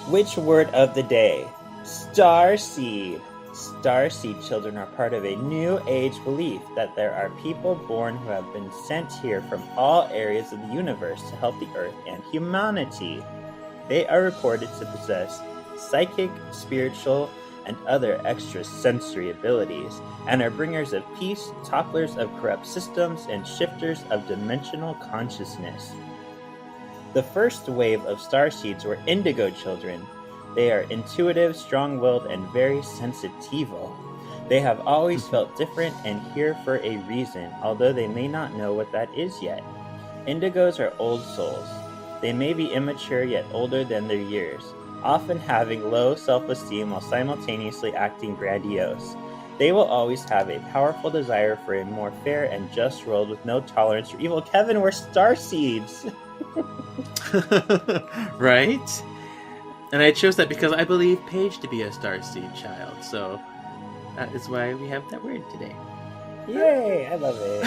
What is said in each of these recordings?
Which word of the day? Starseed. Starseed children are part of a new age belief that there are people born who have been sent here from all areas of the universe to help the Earth and humanity. They are reported to possess psychic, spiritual, and other extrasensory abilities, and are bringers of peace, topplers of corrupt systems, and shifters of dimensional consciousness. The first wave of starseeds were indigo children. They are intuitive, strong-willed, and very sensitivo. They have always felt different and here for a reason, although they may not know what that is yet. Indigos are old souls. They may be immature yet older than their years, often having low self-esteem while simultaneously acting grandiose. They will always have a powerful desire for a more fair and just world with no tolerance for evil. Kevin, we're starseeds! Right? And I chose that because I believe Paige to be a starseed child, so that is why we have that word today. Yay! I love it.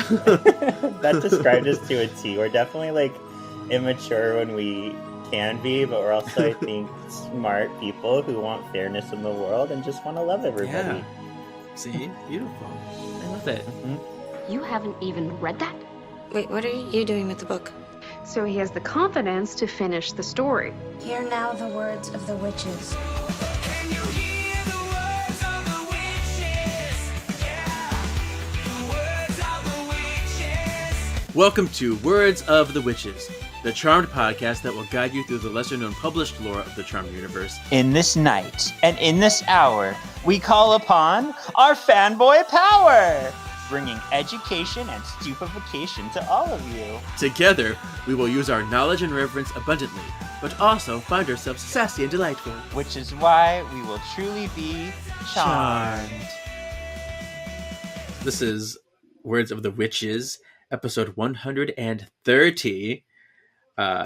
That described us to a T. We're definitely like immature when we can be, but we're also, I think, smart people who want fairness in the world and just want to love everybody. Yeah. See? Beautiful. I love it. Mm-hmm. You haven't even read that? Wait, what are you doing with the book? So he has the confidence to finish the story. Hear now the words of the witches. Can you hear the words of the witches? Yeah, the words of the witches. Welcome to Words of the Witches, the Charmed podcast that will guide you through the lesser-known published lore of the Charmed universe. In this night and in this hour, we call upon our fanboy power, bringing education and stupefaction to all of you. Together, we will use our knowledge and reverence abundantly, but also find ourselves sassy and delightful. Which is why we will truly be charmed. This is Words of the Witches, episode 130.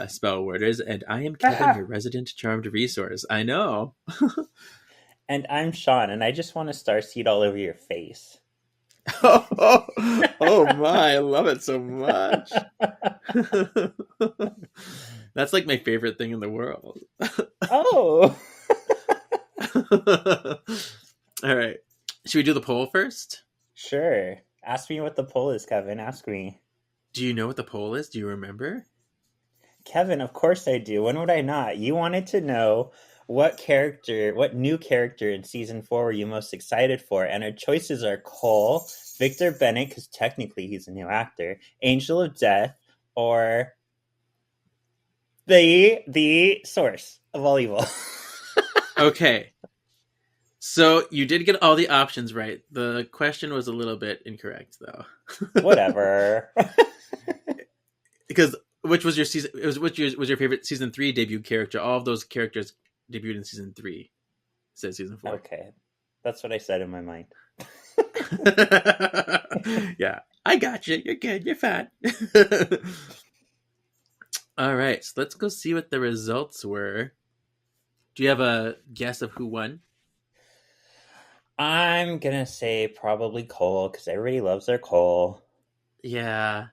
Spell worders, and I am Kevin, your resident charmed resource. I know. And I'm Shawn, and I just want to starseed all over your face. Oh my, I love it so much. That's like my favorite thing in the world. Oh. All right. Should we do the poll first? Sure. Ask me what the poll is, Kevin. Ask me. Do you know what the poll is? Do you remember? Kevin, of course I do. When would I not? You wanted to know what new character in season 4 were you most excited for? And our choices are Cole, Victor Bennett, because technically he's a new actor, Angel of Death, or the source of all evil. Okay. So you did get all the options right. The question was a little bit incorrect, though. Whatever. Because which was your favorite season 3 debut character? All of those characters debuted in season 3. It says season 4. Okay. That's what I said in my mind. Yeah. I got you. You're good. You're fine. All right. So let's go see what the results were. Do you have a guess of who won? I'm going to say probably Cole, because everybody loves their Cole. Yeah.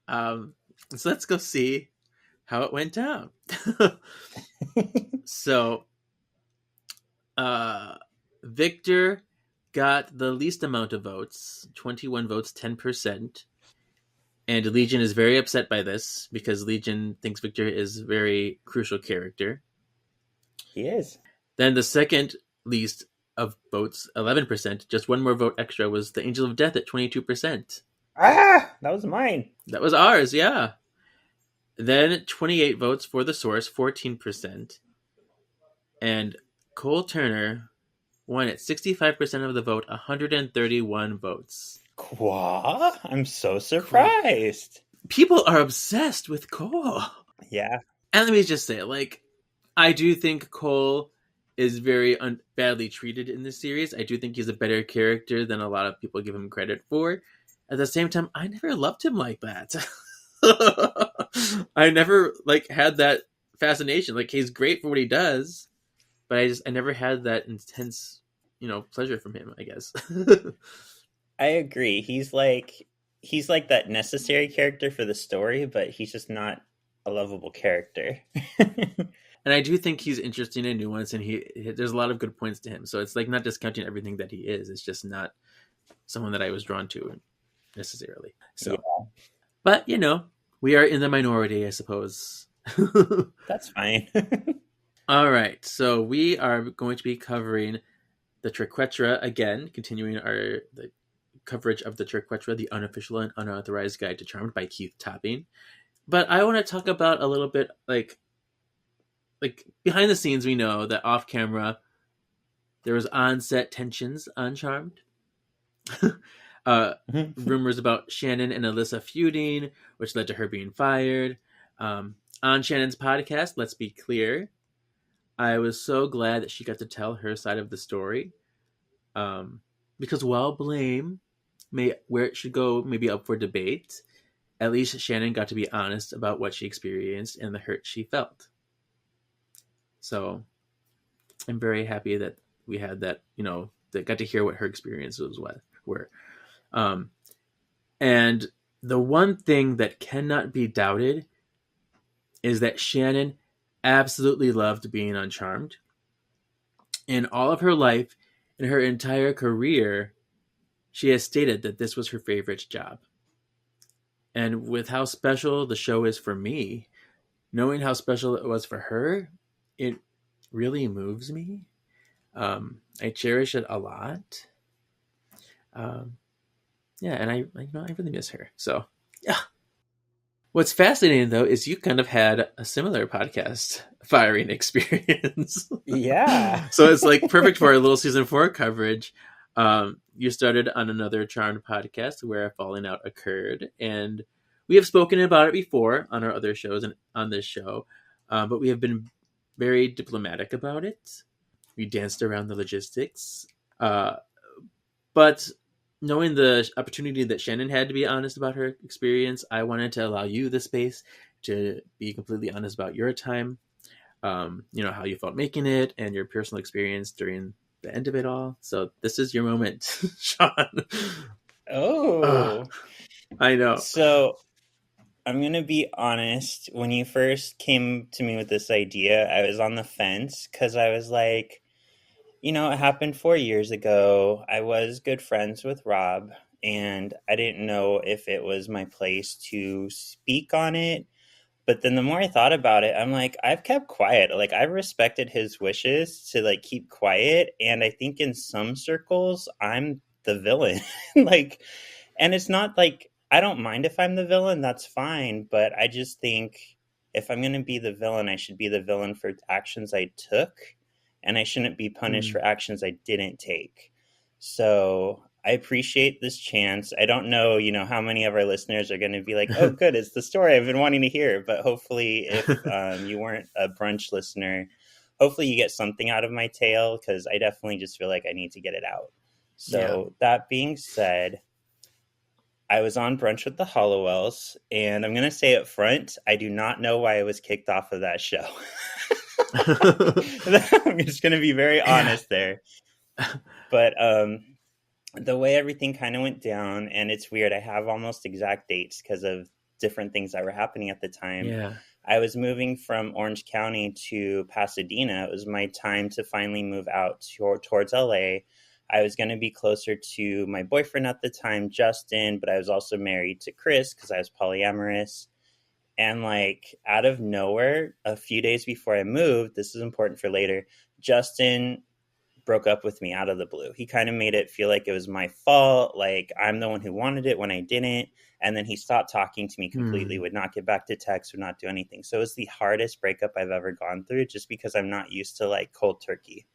So let's go see how it went down. So, Victor got the least amount of votes, 21 votes, 10%. And Legion is very upset by this because Legion thinks Victor is a very crucial character. He is. Then the second least of votes, 11%, just one more vote extra, was the Angel of Death at 22%. Ah! That was mine. That was ours, yeah. Then 28 votes for the Source, 14%. And Cole Turner won at 65% of the vote, 131 votes. What? I'm so surprised. People are obsessed with Cole. Yeah. And let me just say, I do think Cole is very badly treated in this series. I do think he's a better character than a lot of people give him credit for. At the same time, I never loved him like that. I never had that fascination. He's great for what he does, but I never had that intense, pleasure from him, I guess. I agree. He's like that necessary character for the story, but he's just not a lovable character. And I do think he's interesting and nuanced, and there's a lot of good points to him. So it's like not discounting everything that he is. It's just not someone that I was drawn to necessarily. So, Yeah. but we are in the minority, I suppose. That's fine. All right, so we are going to be covering the Triquetra again, continuing the coverage of the Triquetra, the unofficial and unauthorized guide to Charmed by Keith Topping. But I want to talk about a little bit like behind the scenes. We know that off camera there was on-set tensions on Charmed. Rumors about Shannon and Alyssa feuding, which led to her being fired. On Shannon's podcast, let's be clear, I was so glad that she got to tell her side of the story. Because while blame where it should go may be up for debate, at least Shannon got to be honest about what she experienced and the hurt she felt. So I'm very happy that we had that, that got to hear what her experiences were. And the one thing that cannot be doubted is that Shannon absolutely loved being on Charmed. In all of her life, in her entire career, she has stated that this was her favorite job. And with how special the show is for me, knowing how special it was for her, it really moves me. I cherish it a lot. And I really miss her. So, yeah. What's fascinating, though, is you kind of had a similar podcast firing experience. Yeah. So it's like perfect for our little season 4 coverage. You started on another Charmed podcast where a falling out occurred, and we have spoken about it before on our other shows and on this show, but we have been very diplomatic about it. We danced around the logistics, but knowing the opportunity that Shannon had to be honest about her experience, I wanted to allow you the space to be completely honest about your time, how you felt making it and your personal experience during the end of it all. So this is your moment, Shawn. Oh, I know. So I'm going to be honest. When you first came to me with this idea, I was on the fence because I was like, it happened 4 years ago. I was good friends with Rob, and I didn't know if it was my place to speak on it. But then the more I thought about it, I'm like, I've kept quiet. Like, I've respected his wishes to, keep quiet. And I think in some circles, I'm the villain. And it's not I don't mind if I'm the villain. That's fine. But I just think if I'm going to be the villain, I should be the villain for actions I took. And I shouldn't be punished for actions I didn't take. So I appreciate this chance. I don't know, how many of our listeners are going to be like, oh, good, it's the story I've been wanting to hear. But hopefully if you weren't a Brunch listener, hopefully you get something out of my tale, because I definitely just feel like I need to get it out. So That being said, I was on Brunch with the Halliwells, and I'm going to say up front, I do not know why I was kicked off of that show. I'm just going to be very honest there. But the way everything kind of went down, and it's weird, I have almost exact dates because of different things that were happening at the time. Yeah. I was moving from Orange County to Pasadena. It was my time to finally move out towards LA. I was going to be closer to my boyfriend at the time, Justin, but I was also married to Chris because I was polyamorous. And out of nowhere, a few days before I moved, this is important for later, Justin broke up with me out of the blue. He kind of made it feel like it was my fault, like I'm the one who wanted it when I didn't. And then he stopped talking to me completely, would not get back to text, would not do anything. So it was the hardest breakup I've ever gone through, just because I'm not used to cold turkey.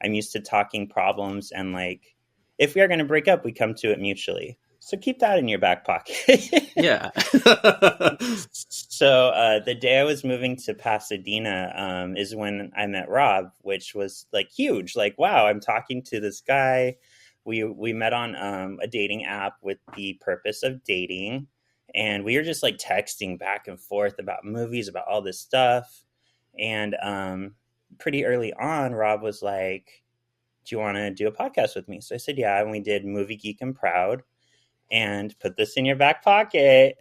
I'm used to talking problems, and if we are going to break up, we come to it mutually. So keep that in your back pocket. Yeah. So the day I was moving to Pasadena is when I met Rob, which was huge. Wow, I'm talking to this guy. We met on a dating app with the purpose of dating. And we were just texting back and forth about movies, about all this stuff. And pretty early on, Rob was like, do you want to do a podcast with me? So I said, yeah. And we did Movie Geek and Proud. And put this in your back pocket.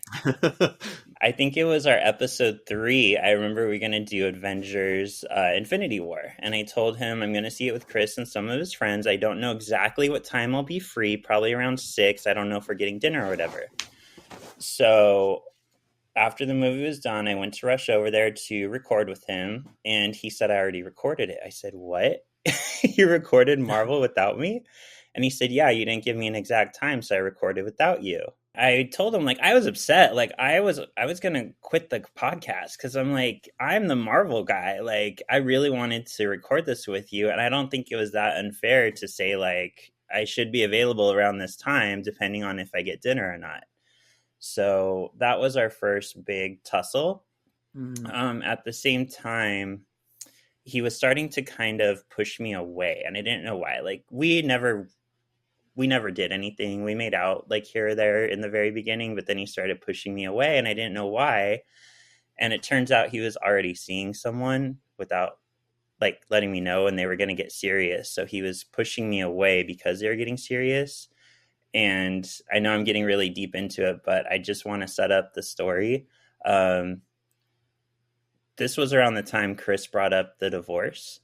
I think it was our episode 3. I remember we were going to do Avengers Infinity War. And I told him I'm going to see it with Chris and some of his friends. I don't know exactly what time I'll be free, probably around 6. I don't know if we're getting dinner or whatever. So after the movie was done, I went to rush over there to record with him. And he said, I already recorded it. I said, what? You recorded Marvel without me? And he said, yeah, you didn't give me an exact time, so I recorded without you. I told him, like, I was upset. Like, I was gonna quit the podcast because I'm like, I'm the Marvel guy. Like, I really wanted to record this with you, and I don't think it was that unfair to say, like, I should be available around this time, depending on if I get dinner or not. So that was our first big tussle. At the same time, he was starting to kind of push me away, and I didn't know why. Like, we never did anything. We made out like here or there in the very beginning, but then he started pushing me away and I didn't know why. And it turns out he was already seeing someone without like letting me know, and they were going to get serious. So he was pushing me away because they were getting serious. And I know I'm getting really deep into it, but I just want to set up the story. This was around the time Chris brought up the divorce.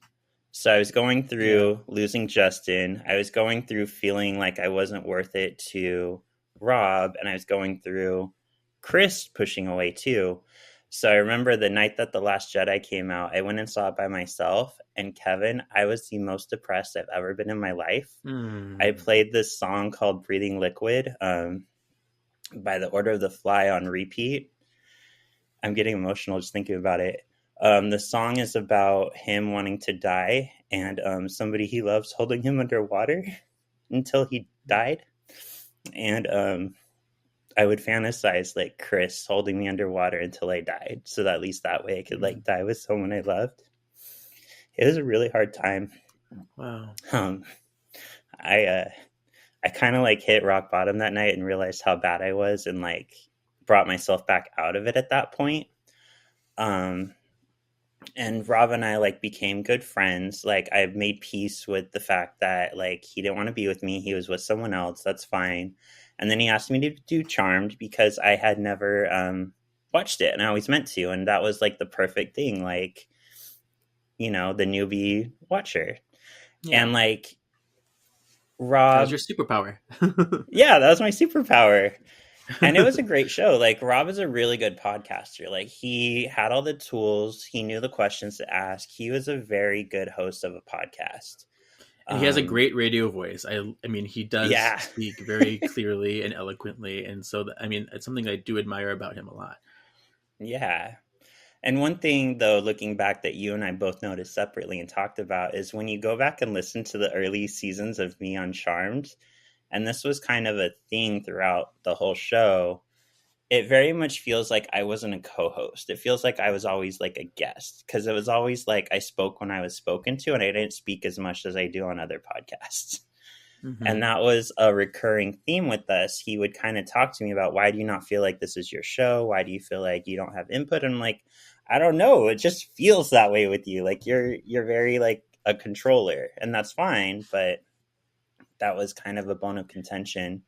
So I was going through losing Justin. I was going through feeling like I wasn't worth it to Rob. And I was going through Chris pushing away too. So I remember the night that The Last Jedi came out, I went and saw it by myself. And Kevin, I was the most depressed I've ever been in my life. I played this song called Breathing Liquid by The Order of the Fly on repeat. I'm getting emotional just thinking about it. The song is about him wanting to die and somebody he loves holding him underwater until he died. And I would fantasize like Chris holding me underwater until I died. So that at least that way I could like die with someone I loved. It was a really hard time. Wow. I kind of like hit rock bottom that night and realized how bad I was and like brought myself back out of it at that point. And Rob and I like became good friends. Like I made peace with the fact that like he didn't want to be with me. He was with someone else. That's fine. And then he asked me to do Charmed because I had never watched it and I always meant to. And that was like the perfect thing. Like, you know, the newbie watcher. Yeah. And like Rob. That was your superpower. Yeah, that was my superpower. And it was a great show. Like Rob is a really good podcaster. Like he had all the tools. He knew the questions to ask. He was a very good host of a podcast. And he has a great radio voice. I mean, he does speak very clearly and eloquently. And so, I mean, it's something I do admire about him a lot. Yeah. And one thing, though, looking back that you and I both noticed separately and talked about is when you go back and listen to the early seasons of me on Charmed, and this was kind of a theme throughout the whole show, it very much feels like I wasn't a co-host. It feels like I was always like a guest because it was always like I spoke when I was spoken to and I didn't speak as much as I do on other podcasts. Mm-hmm. And that was a recurring theme with us. He would kind of talk to me about, why do you not feel like this is your show? Why do you feel like you don't have input? And I'm like, I don't know. It just feels that way with you. Like you're very like a controller, and that's fine. But that was kind of a bone of contention.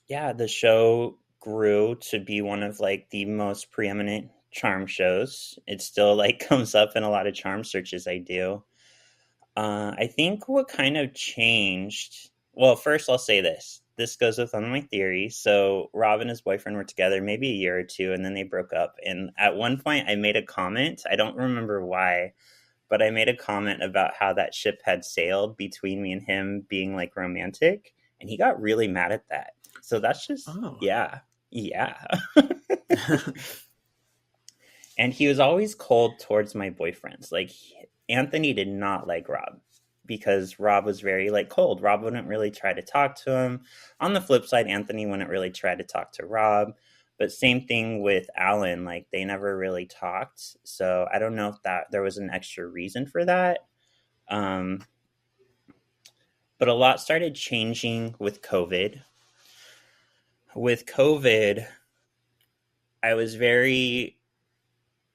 Yeah, the show grew to be one of like the most preeminent charm shows. It still like comes up in a lot of charm searches I do. I think what kind of changed, well, first I'll say this goes with one of my theories. So Rob and his boyfriend were together maybe a year or two, and then they broke up. And at one point I made a comment, I don't remember why, but I made a comment about how that ship had sailed between me and him being like romantic. And he got really mad at that. So that's just, yeah. And he was always cold towards my boyfriends. Like Anthony did not like Rob because Rob was very like cold. Rob wouldn't really try to talk to him. On the flip side, Anthony wouldn't really try to talk to Rob. But same thing with Alan. Like they never really talked. So I don't know if that there was an extra reason for that. But a lot started changing with COVID. With COVID, I was very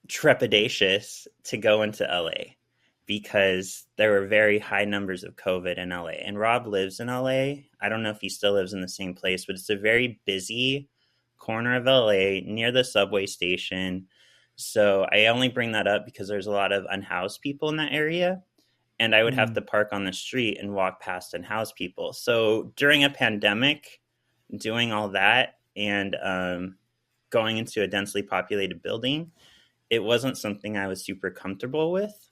trepidatious to go into LA because there were very high numbers of COVID in LA. And Rob lives in LA. I don't know if he still lives in the same place, but it's a very busy corner of LA near the subway station. So I only bring that up because there's a lot of unhoused people in that area. And I would have to park on the street and walk past unhoused people. So during a pandemic, doing all that and going into a densely populated building, it wasn't something I was super comfortable with.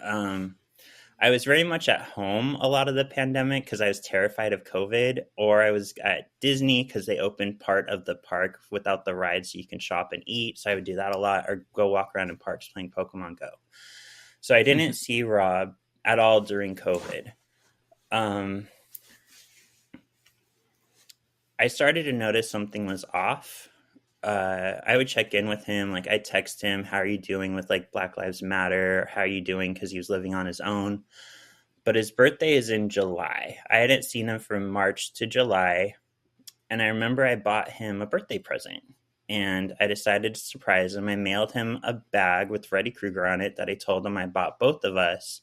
I was very much at home a lot of the pandemic because I was terrified of COVID, or I was at Disney because they opened part of the park without the rides so you can shop and eat. So I would do that a lot, or go walk around in parks playing Pokemon Go. So I didn't see Rob at all during COVID. I started to notice something was off. I would check in with him. Like, I'd text him, how are you doing with like Black Lives Matter? How are you doing? Because he was living on his own. But his birthday is in July. I hadn't seen him from March to July. And I remember I bought him a birthday present. And I decided to surprise him. I mailed him a bag with Freddy Krueger on it that I told him I bought both of us.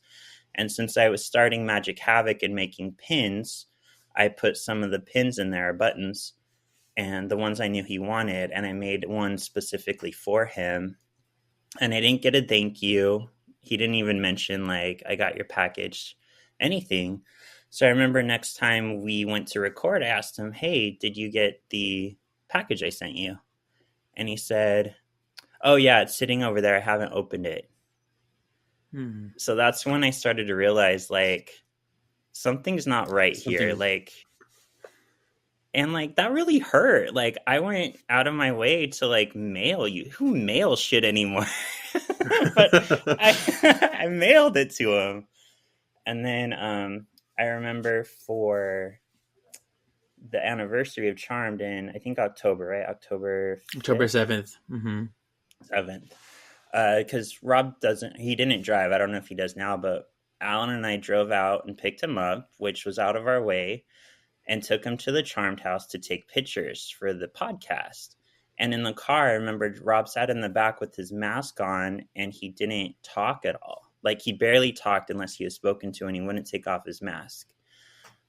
And since I was starting Magic Havoc and making pins, I put some of the pins in there, buttons, and the ones I knew he wanted. And I made one specifically for him. And I didn't get a thank you. He didn't even mention, like, I got your package, anything. So I remember next time we went to record, I asked him, hey, did you get the package I sent you? And he said, oh, yeah, it's sitting over there. I haven't opened it. So that's when I started to realize, like, something's not right here. Like, and like, that really hurt. Like, I went out of my way to like mail you. Who mails shit anymore? But I mailed it to him. And then I remember for the anniversary of Charmed in, I think October, right? October 7th. 7th. Because Rob he didn't drive. I don't know if he does now, but Alan and I drove out and picked him up, which was out of our way, and took him to the Charmed house to take pictures for the podcast. And in the car, I remember Rob sat in the back with his mask on, and he didn't talk at all. Like, he barely talked unless he was spoken to, and he wouldn't take off his mask.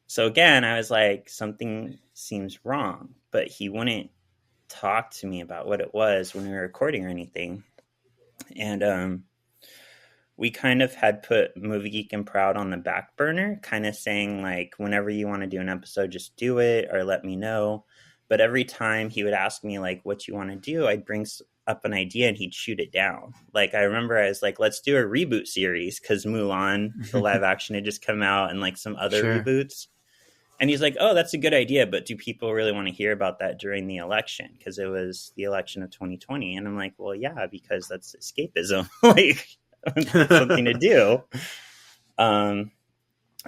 So again, I was like, something seems wrong, but he wouldn't talk to me about what it was when we were recording or anything. And we kind of had put Movie Geek and Proud on the back burner, kind of saying, like, whenever you want to do an episode, just do it or let me know. But every time he would ask me, like, what you want to do, I'd bring up an idea and he'd shoot it down. Like, I remember I was like, let's do a reboot series because Mulan, the live action, had just come out, and like some other reboots. And he's like, oh, that's a good idea, but do people really want to hear about that during the election? Because it was the election of 2020. And I'm like, well, yeah, because that's escapism. Like, something to do.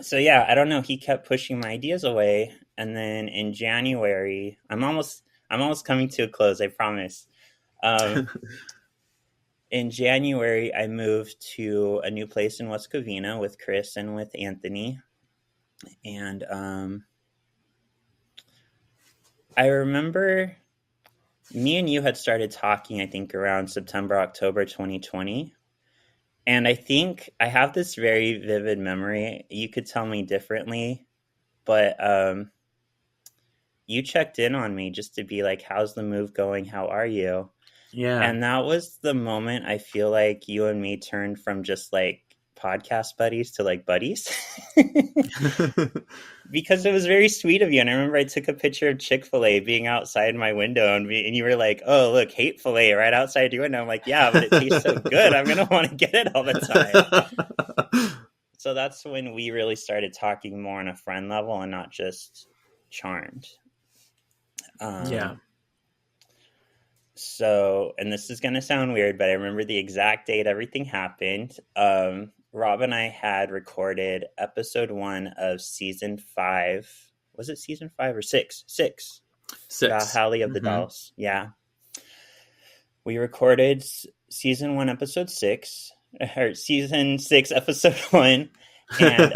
So yeah, I don't know. He kept pushing my ideas away. And then in January, I'm almost coming to a close, I promise. In January, I moved to a new place in West Covina with Chris and with Anthony. And I remember me and you had started talking, I think, around September, October 2020. And I think I have this very vivid memory. You could tell me differently, but you checked in on me just to be like, how's the move going? How are you? Yeah. And that was the moment I feel like you and me turned from just like podcast buddies to like buddies. Because it was very sweet of you. And I remember I took a picture of Chick-fil-A being outside my window, and you were like, oh, look, Hateful-A right outside your window. I'm like, yeah, but it tastes so good. I'm going to want to get it all the time. So that's when we really started talking more on a friend level and not just Charmed. Yeah. So, and this is going to sound weird, but I remember the exact date everything happened. Rob and I had recorded episode 1 of season 5. Was it season 5 or 6? 6. Hallie of the Dolls. Yeah. We recorded season 1, episode 6, or season 6, episode 1. And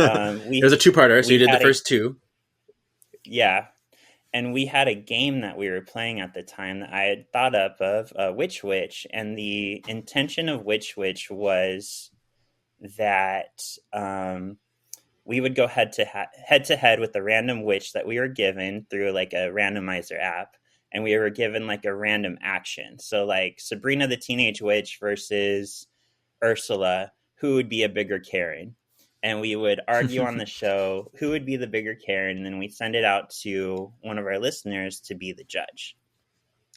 there's a 2-parter, so you did the first 2. Yeah. And we had a game that we were playing at the time that I had thought up of, Witch Witch. And the intention of Witch Witch was that we would go head to head with a random witch that we were given through like a randomizer app. and we were given like a random action. So like Sabrina the Teenage Witch versus Ursula, who would be a bigger Karen? And we would argue on the show who would be the bigger Karen, and then we'd send it out to one of our listeners to be the judge.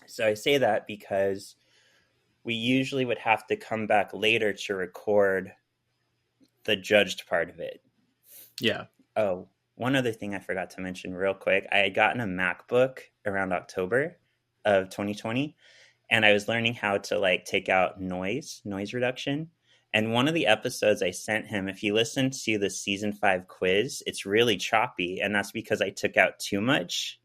So I say that because we usually would have to come back later to record the judged part of it. Yeah. Oh, one other thing I forgot to mention real quick. I had gotten a MacBook around October of 2020, and I was learning how to like take out noise reduction. And one of the episodes I sent him, if you listen to the season 5 quiz, it's really choppy. And that's because I took out too much.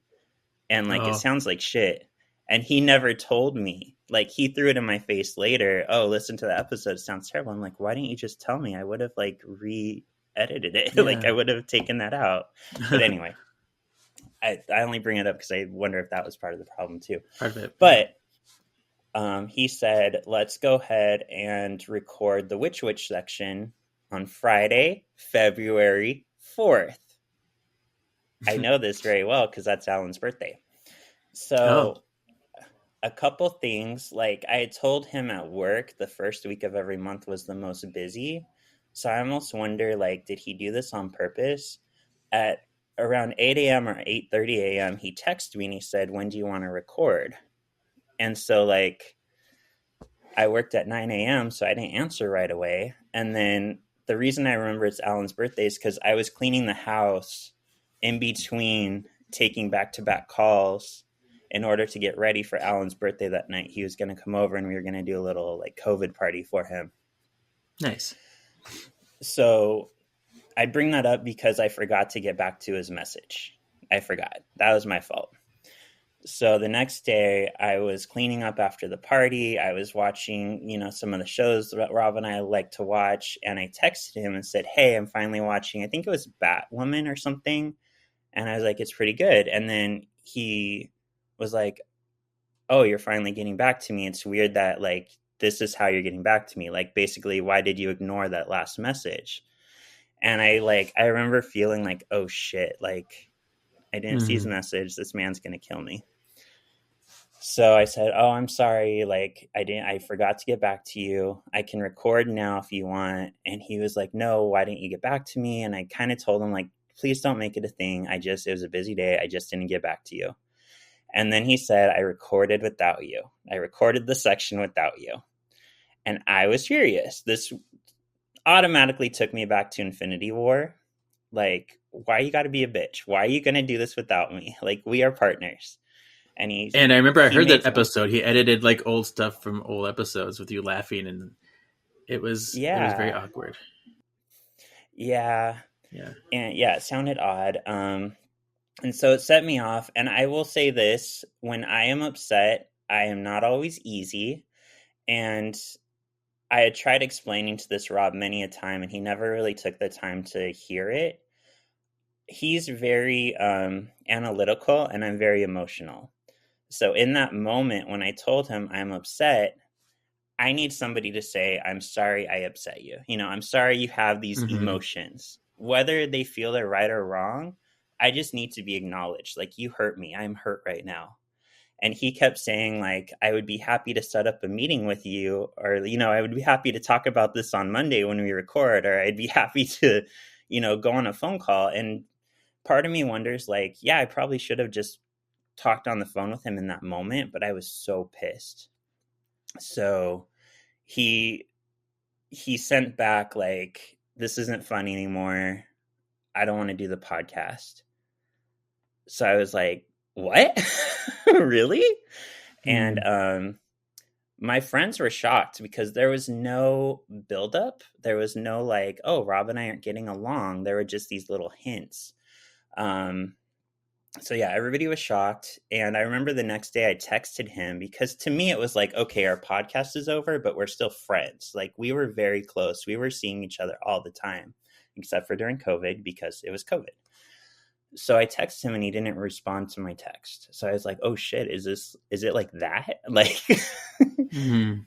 And like, it sounds like shit. And he never told me. Like, he threw it in my face later. Oh, listen to the episode. It sounds terrible. I'm like, why didn't you just tell me? I would have like re-edited it. Yeah. Like, I would have taken that out. But anyway, I only bring it up because I wonder if that was part of the problem too. Part of it. But he said, let's go ahead and record the Witch section on Friday, February 4th. I know this very well because that's Alan's birthday. So a couple things, like I had told him at work the first week of every month was the most busy. So I almost wonder, like, did he do this on purpose? At around 8 a.m. or 8:30 a.m., he texted me and he said, when do you want to record? And so, like, I worked at 9 a.m., so I didn't answer right away. And then the reason I remember it's Alan's birthday is because I was cleaning the house in between taking back-to-back calls in order to get ready for Alan's birthday that night. He was going to come over and we were going to do a little, like, COVID party for him. Nice. So I bring that up because I forgot to get back to his message. I forgot. That was my fault. So the next day I was cleaning up after the party. I was watching, you know, some of the shows that Rob and I like to watch. And I texted him and said, hey, I'm finally watching, I think it was Batwoman or something. And I was like, it's pretty good. And then he was like, oh, you're finally getting back to me. It's weird that like, this is how you're getting back to me. Like, basically, why did you ignore that last message? And I remember feeling like, oh shit, like I didn't see his message. This man's going to kill me. So I said, oh, I'm sorry. Like I forgot to get back to you. I can record now if you want. And he was like, no, why didn't you get back to me? And I kind of told him like, please don't make it a thing. It was a busy day. I just didn't get back to you. And then he said, I recorded without you. I recorded the section without you. And I was furious. This automatically took me back to Infinity War. Like, why you got to be a bitch? Why are you going to do this without me? Like, we are partners. And I remember I heard that episode. He edited like old stuff from old episodes with you laughing, and it was very awkward. Yeah. Yeah. And yeah, it sounded odd. And so it set me off. And I will say this, when I am upset, I am not always easy. And I had tried explaining to this Rob many a time, and he never really took the time to hear it. He's very analytical, and I'm very emotional. So in that moment, when I told him I'm upset, I need somebody to say, I'm sorry I upset you. You know, I'm sorry you have these emotions. Whether they feel they're right or wrong, I just need to be acknowledged. Like, you hurt me. I'm hurt right now. And he kept saying, like, I would be happy to set up a meeting with you, or, you know, I would be happy to talk about this on Monday when we record, or I'd be happy to, you know, go on a phone call. And part of me wonders, like, yeah, I probably should have just talked on the phone with him in that moment, but I was so pissed. So he sent back, like, this isn't funny anymore. I don't want to do the podcast. So I was like, what? Really? And my friends were shocked because there was no buildup. There was no like, oh, Rob and I aren't getting along. There were just these little hints. So yeah, everybody was shocked. And I remember the next day I texted him because to me it was like, okay, our podcast is over, but we're still friends. Like, we were very close. We were seeing each other all the time, except for during COVID because it was COVID. So I texted him and he didn't respond to my text. So I was like, oh shit, is it like that? Like,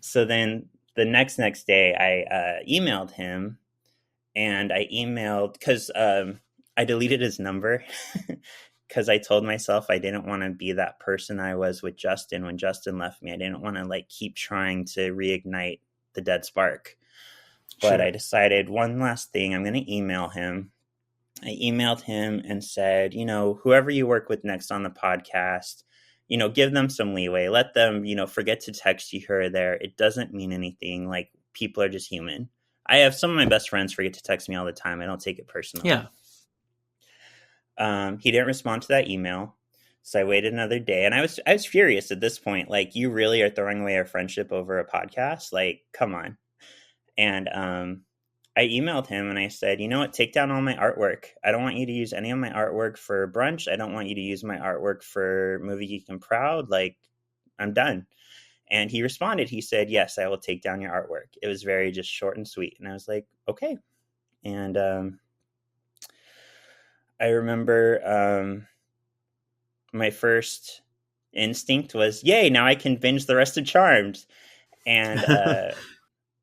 So then the next day I emailed him, and I emailed because I deleted his number because I told myself I didn't want to be that person I was with Justin when Justin left me. I didn't want to like keep trying to reignite the dead spark. But Sure. I decided one last thing, I'm going to email him. I emailed him and said, whoever you work with next on the podcast, give them some leeway. Let them, forget to text you here or there. It doesn't mean anything. Like, people are just human. I have some of my best friends forget to text me all the time. I don't take it personally. Yeah. He didn't respond to that email. So I waited another day, and I was furious at this point. Like, you really are throwing away our friendship over a podcast? Like, come on. And I emailed him and I said, you know what, take down all my artwork. I don't want you to use any of my artwork for Brunch. I don't want you to use my artwork for Movie Geek and Proud. Like, I'm done. And he responded. He said, yes, I will take down your artwork. It was very just short and sweet. And I was like, okay. And I remember my first instinct was, yay, now I can binge the rest of Charmed. And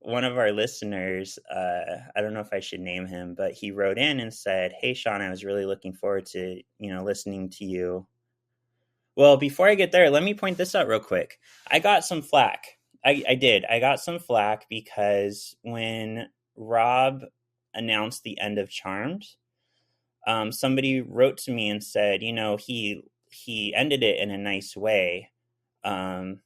one of our listeners, I don't know if I should name him, but he wrote in and said, hey, Shawn, I was really looking forward to, listening to you. Well, before I get there, let me point this out real quick. I got some flack. I did. I got some flack because when Rob announced the end of Charmed, somebody wrote to me and said, he ended it in a nice way. I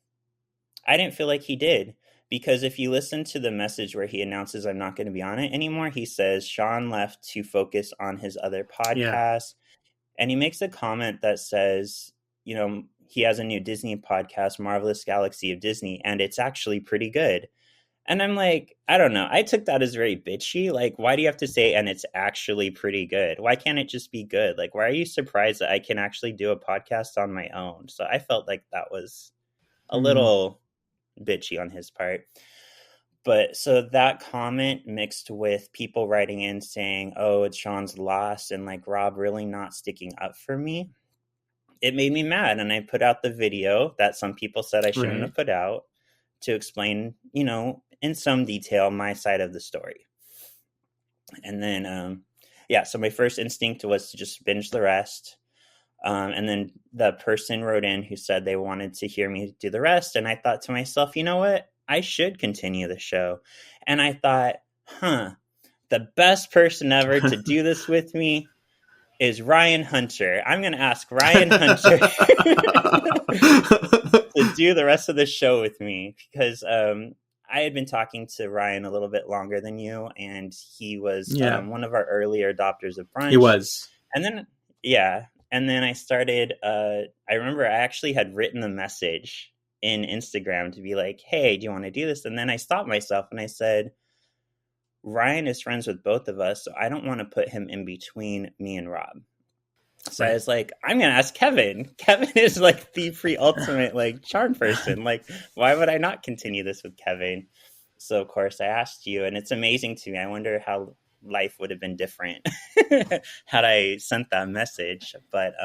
didn't feel like he did. Because if you listen to the message where he announces I'm not going to be on it anymore, he says Shawn left to focus on his other podcast. Yeah. And he makes a comment that says, he has a new Disney podcast, Marvelous Galaxy of Disney, and it's actually pretty good. And I'm like, I don't know. I took that as very bitchy. Like, why do you have to say, and it's actually pretty good? Why can't it just be good? Like, why are you surprised that I can actually do a podcast on my own? So I felt like that was a little bitchy on his part. But so that comment mixed with people writing in saying, oh, it's Shawn's loss, and like Rob really not sticking up for me, it made me mad. And I put out the video that some people said I shouldn't have put out to explain, in some detail my side of the story. And then so my first instinct was to just binge the rest. And then the person wrote in who said they wanted to hear me do the rest. And I thought to myself, you know what? I should continue the show. And I thought, the best person ever to do this with me is Ryan Hunter. I'm going to ask Ryan Hunter to do the rest of the show with me because I had been talking to Ryan a little bit longer than you. And he was one of our earlier adopters of Brunch. He was. And then, and then I started, I remember I actually had written the message in Instagram to be like, hey, do you want to do this? And then I stopped myself and I said, Ryan is friends with both of us, so I don't want to put him in between me and Rob. So I was like, I'm going to ask Kevin. Kevin is like the ultimate like charm person. Like, why would I not continue this with Kevin? So, of course, I asked you, and it's amazing to me. I wonder how life would have been different had I sent that message. But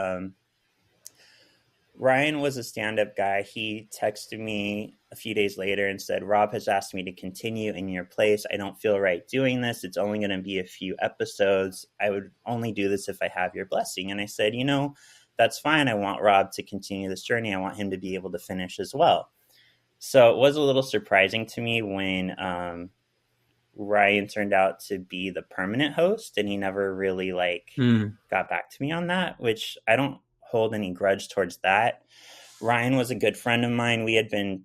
Ryan was a stand-up guy. He texted me a few days later and said, Rob has asked me to continue in your place. I don't feel right doing this. It's only going to be a few episodes. I would only do this if I have your blessing. And I said, that's fine. I want Rob to continue this journey. I want him to be able to finish as well. So it was a little surprising to me when Ryan turned out to be the permanent host, and he never really got back to me on that, which I don't hold any grudge towards that. Ryan was a good friend of mine. We had been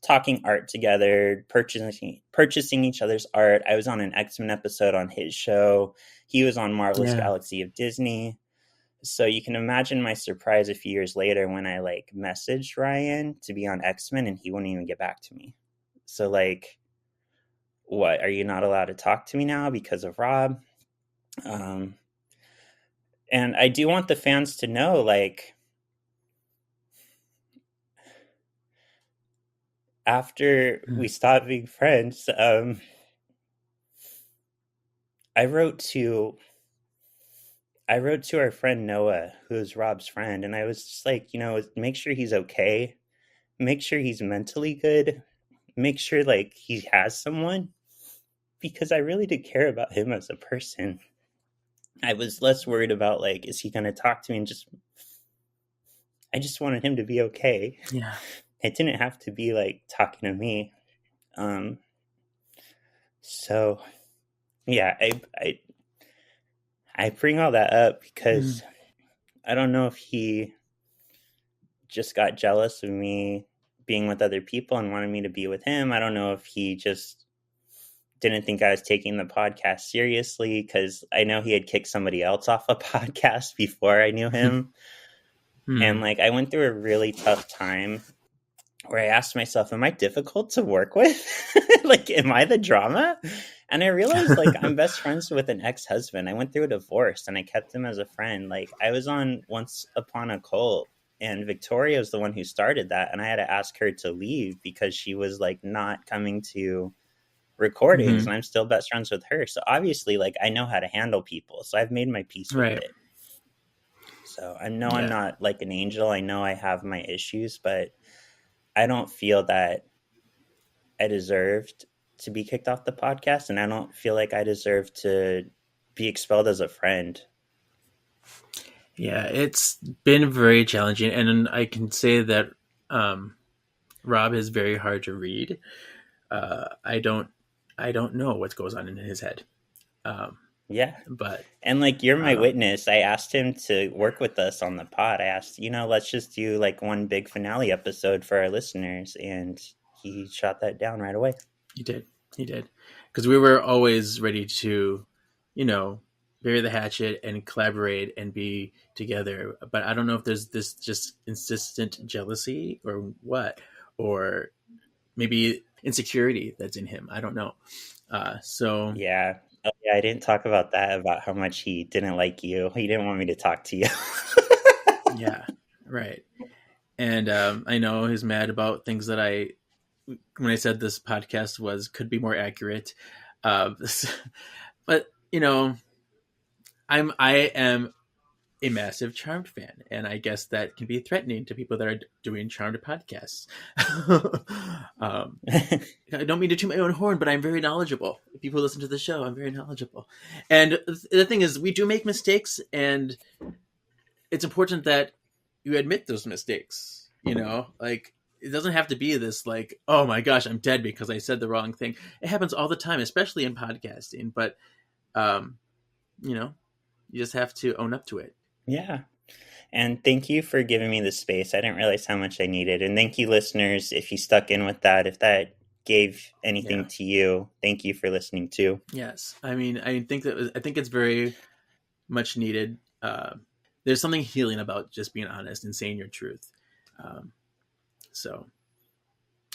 talking art together, purchasing each other's art. I was on an X-Men episode on his show. He was on Marvelous Galaxy of Disney. So you can imagine my surprise a few years later when I messaged Ryan to be on X-Men and he wouldn't even get back to me. So what, are you not allowed to talk to me now because of Rob? And I do want the fans to know, after we stopped being friends, I wrote to our friend Noah, who's Rob's friend, and I was just like, make sure he's okay, make sure he's mentally good, make sure he has someone, because I really did care about him as a person. I was less worried about is he going to talk to me and just I just wanted him to be okay. Yeah. It didn't have to be like talking to me. So yeah, I bring all that up because I don't know if he just got jealous of me being with other people and wanted me to be with him. I don't know if he just didn't think I was taking the podcast seriously, because I know he had kicked somebody else off a podcast before I knew him. And like, I went through a really tough time where I asked myself, am I difficult to work with? Like, am I the drama? And I realized, like, I'm best friends with an ex-husband. I went through a divorce and I kept him as a friend. Like, I was on Once Upon a Cult, and Victoria was the one who started that. And I had to ask her to leave because she was like not coming to recordings, and I'm still best friends with her. So obviously, like, I know how to handle people. So I've made my peace with it. So I know I'm not like an angel. I know I have my issues, but I don't feel that I deserved to be kicked off the podcast, and I don't feel like I deserve to be expelled as a friend. Yeah, it's been very challenging, and I can say that Rob is very hard to read. I don't know what goes on in his head. But and like, you're my witness. I asked him to work with us on the pod. I asked, let's just do like one big finale episode for our listeners, and he shot that down right away. He did, because we were always ready to, bury the hatchet and collaborate and be together. But I don't know if there's this just insistent jealousy or what, or maybe insecurity that's in him. I don't know. Yeah. Oh, yeah, I didn't talk about that, about how much he didn't like you. He didn't want me to talk to you. Yeah, right. And I know he's mad about things that when I said this podcast could be more accurate. But I am a massive Charmed fan, and I guess that can be threatening to people that are doing Charmed podcasts. I don't mean to toot my own horn, but I'm very knowledgeable. If people listen to the show, I'm very knowledgeable. And the thing is, we do make mistakes, and it's important that you admit those mistakes. Like, it doesn't have to be this like, oh my gosh, I'm dead because I said the wrong thing. It happens all the time, especially in podcasting. But you just have to own up to it. Yeah. And thank you for giving me the space. I didn't realize how much I needed. And thank you, listeners, if you stuck in with that. If that gave anything to you, thank you for listening too. Yes. I mean, I think it's very much needed. There's something healing about just being honest and saying your truth. So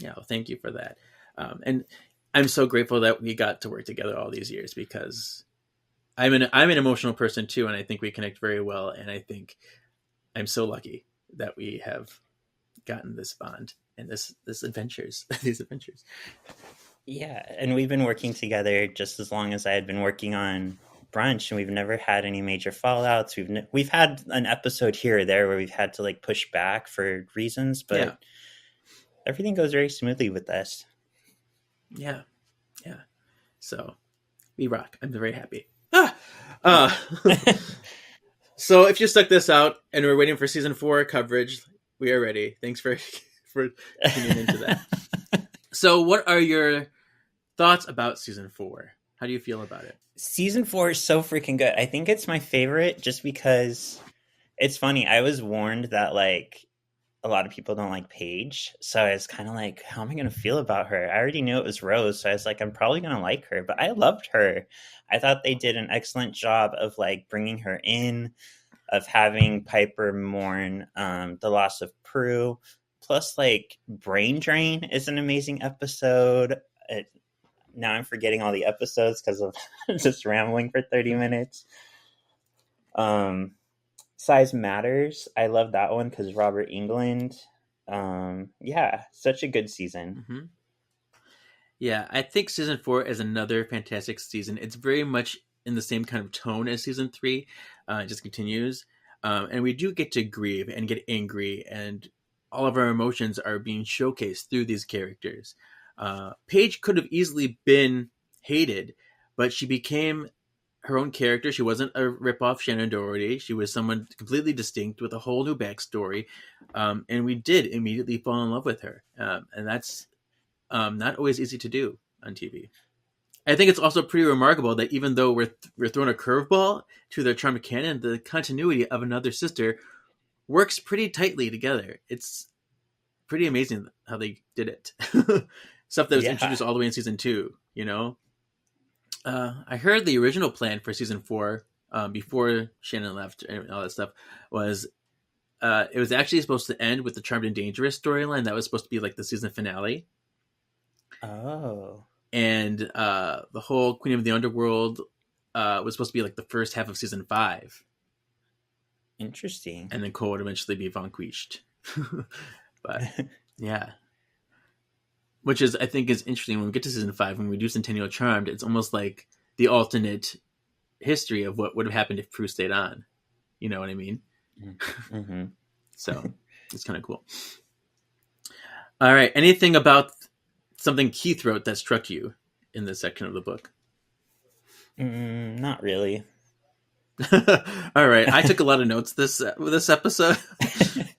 yeah, well, thank you for that. And I'm so grateful that we got to work together all these years, because I'm an emotional person too, and I think we connect very well. And I think I'm so lucky that we have gotten this bond and these adventures. Yeah, and we've been working together just as long as I had been working on Brunch, and we've never had any major fallouts. We've had an episode here or there where we've had to like push back for reasons, but everything goes very smoothly with us. Yeah. So we rock. I'm very happy. So if you stuck this out and we're waiting for season 4 coverage, we are ready. Thanks for tuning into that. So what are your thoughts about season 4? How do you feel about it? Season 4 is so freaking good. I think it's my favorite just because it's funny. I was warned that like a lot of people don't like Paige. So I was kind of like, how am I going to feel about her? I already knew it was Rose. So I was like, I'm probably going to like her, but I loved her. I thought they did an excellent job of like bringing her in, of having Piper mourn the loss of Prue. Plus, like, Brain Drain is an amazing episode. Now I'm forgetting all the episodes because of just rambling for 30 minutes. Size Matters. I love that one because Robert Englund. Yeah, such a good season. Mm-hmm. Yeah, I think season 4 is another fantastic season. It's very much in the same kind of tone as season 3. It just continues. And we do get to grieve and get angry, and all of our emotions are being showcased through these characters. Paige could have easily been hated, but she became her own character. She wasn't a ripoff Shannon Doherty. She was someone completely distinct with a whole new backstory. And we did immediately fall in love with her. And that's not always easy to do on TV. I think it's also pretty remarkable that even though we're throwing a curveball to their charmed canon, the continuity of Another Sister works pretty tightly together. It's pretty amazing how they did it. Stuff that was introduced all the way in season 2, you know? I heard the original plan for season 4, before Shannon left and all that stuff, was it was actually supposed to end with the Charmed and Dangerous storyline. That was supposed to be like the season finale. Oh. And the whole Queen of the Underworld was supposed to be like the first half of season 5. Interesting. And then Cole would eventually be vanquished. But yeah. Which is, I think, is interesting when we get to season 5, when we do Centennial Charmed. It's almost like the alternate history of what would have happened if Prue stayed on. You know what I mean? Mm-hmm. So it's kind of cool. All right. Anything about something Keith wrote that struck you in this section of the book? Not really. All right. I took a lot of notes this episode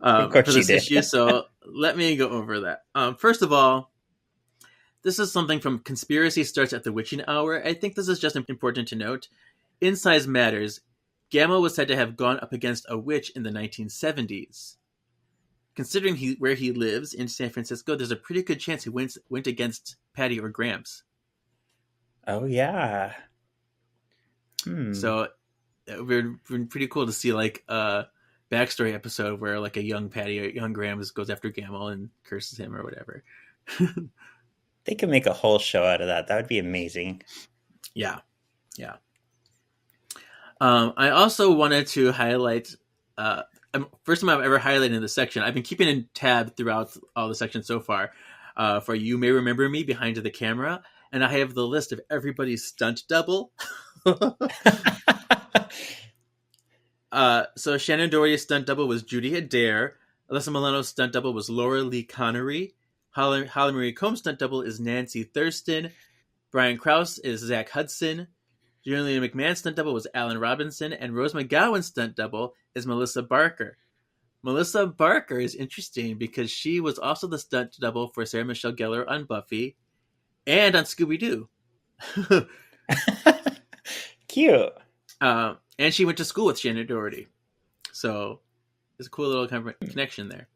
Of course for this you did. issue, so let me go over that. First of all, this is something from Conspiracy Starts at the Witching Hour. I think this is just important to note. In Size Matters, Gamma was said to have gone up against a witch in the 1970s. Considering where he lives in San Francisco, there's a pretty good chance he went against Patty or Gramps. Oh, yeah. So it would be pretty cool to see like a backstory episode where like a young Patty or young Gramps goes after Gamma and curses him or whatever. They could make a whole show out of that. That would be amazing. Yeah. I also wanted to highlight, first time I've ever highlighted this section. I've been keeping in tab throughout all the sections so far, for You May Remember Me Behind the Camera. And I have the list of everybody's stunt double. So Shannon Doherty's stunt double was Judy Adair. Alyssa Milano's stunt double was Laura Lee Connery. Holly Marie Combs' stunt double is Nancy Thurston. Brian Krause is Zach Hudson. Julian McMahon's stunt double was Alan Robinson. And Rose McGowan's stunt double is Melissa Barker. Melissa Barker is interesting because she was also the stunt double for Sarah Michelle Gellar on Buffy and on Scooby-Doo. Cute. And she went to school with Shannon Doherty. So there's a cool little connection there.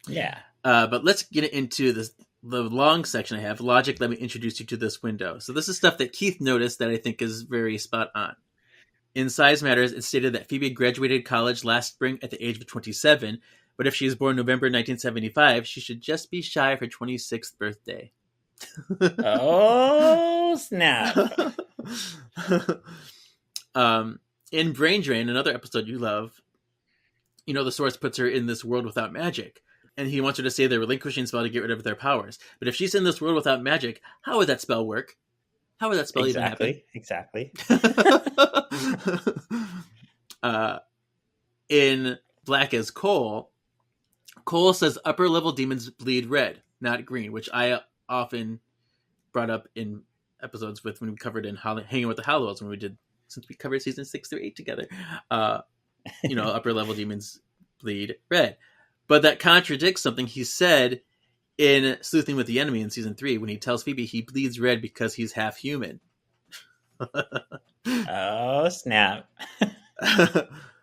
Yeah. But let's get into the long section I have. Logic, let me introduce you to this window. So this is stuff that Keith noticed that I think is very spot on. In Size Matters, it's stated that Phoebe graduated college last spring at the age of 27, but if she was born November 1975, she should just be shy of her 26th birthday. Oh, snap. In Brain Drain, another episode you love, the Source puts her in this world without magic. And he wants her to say the relinquishing spell to get rid of their powers. But if she's in this world without magic, how would that spell work? How would that spell even happen? Exactly. In Black as Coal says upper level demons bleed red, not green, which I often brought up in episodes when we covered in Hanging with the Halliwells since we covered season 6 through 8 together. Upper level demons bleed red. But that contradicts something he said in Sleuthing with the Enemy in season 3 when he tells Phoebe he bleeds red because he's half human. Oh, snap.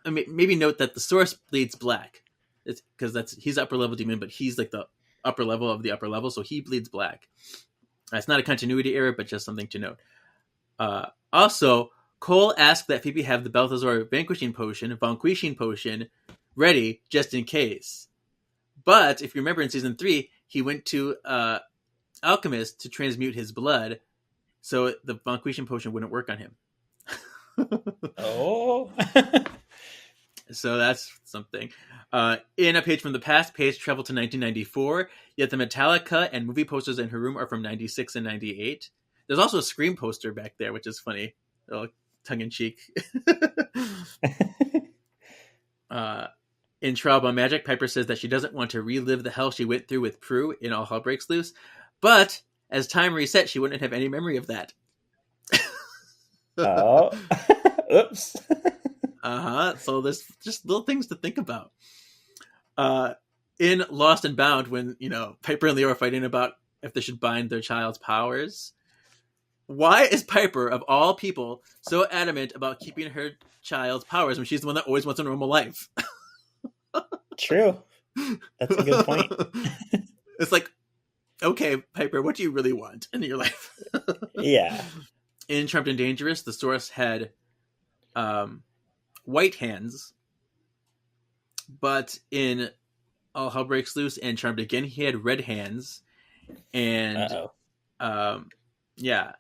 Maybe note that the Source bleeds black. It's because he's upper level demon, but he's like the upper level of the upper level, so he bleeds black. That's not a continuity error, but just something to note. Also, Cole asked that Phoebe have the Balthazar vanquishing potion ready just in case. But if you remember in season 3, he went to Alchemist to transmute his blood, so the vanquishing potion wouldn't work on him. Oh. So that's something. In A Page from the Past, Paige traveled to 1994, yet the Metallica and movie posters in her room are from 96 and 98. There's also a Scream poster back there, which is funny. A little tongue-in-cheek. In Trial by Magic, Piper says that she doesn't want to relive the hell she went through with Prue in All Hell Breaks Loose, but as time resets, she wouldn't have any memory of that. Oh. Oops. So there's just little things to think about. In Lost and Bound, when Piper and Leo are fighting about if they should bind their child's powers, why is Piper, of all people, so adamant about keeping her child's powers when she's the one that always wants a normal life? True. That's a good point. It's like, okay, Piper, what do you really want in your life? Yeah. In Charmed and Dangerous, the source had white hands, but in All Hell Breaks Loose and Charmed Again, he had red hands, and yeah,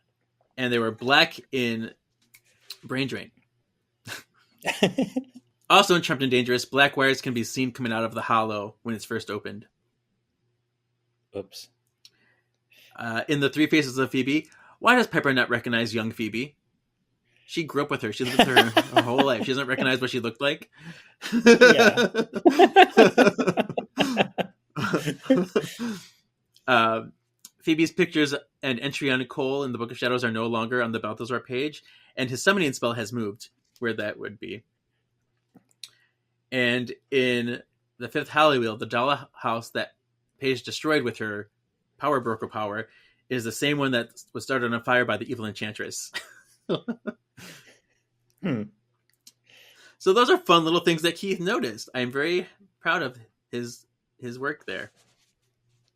and they were black in Brain Drain. Also in Charmed and Dangerous, black wires can be seen coming out of the hollow when it's first opened. Oops. In The Three Faces of Phoebe, why does Piper not recognize young Phoebe? She grew up with her. She lived with her whole life. She doesn't recognize what she looked like. Yeah. Phoebe's pictures and entry on Cole in the Book of Shadows are no longer on the Balthazar page, and his summoning spell has moved where that would be. And in the fifth Halliwell, the dollhouse that Paige destroyed with her power broker power is the same one that was started on fire by the evil enchantress. So those are fun little things that Keith noticed. I'm very proud of his work there.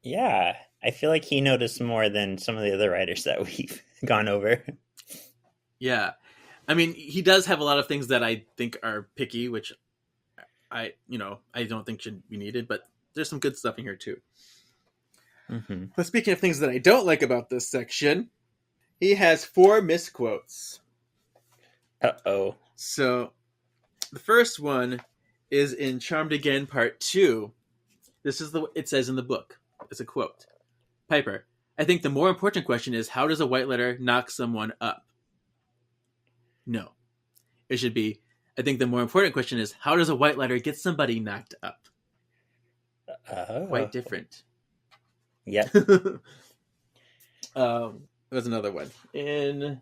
Yeah. I feel like he noticed more than some of the other writers that we've gone over. Yeah. I mean, he does have a lot of things that I think are picky, which I don't think should be needed, but there's some good stuff in here too. Mm-hmm. But speaking of things that I don't like about this section, he has 4 misquotes. Uh-oh. So the first one is in Charmed Again Part 2. This is it says in the book. It's a quote. Piper, I think the more important question is, how does a white letter knock someone up? No. It should be, I think the more important question is, how does a white letter get somebody knocked up? Oh. Quite different. Yep. There's another one. In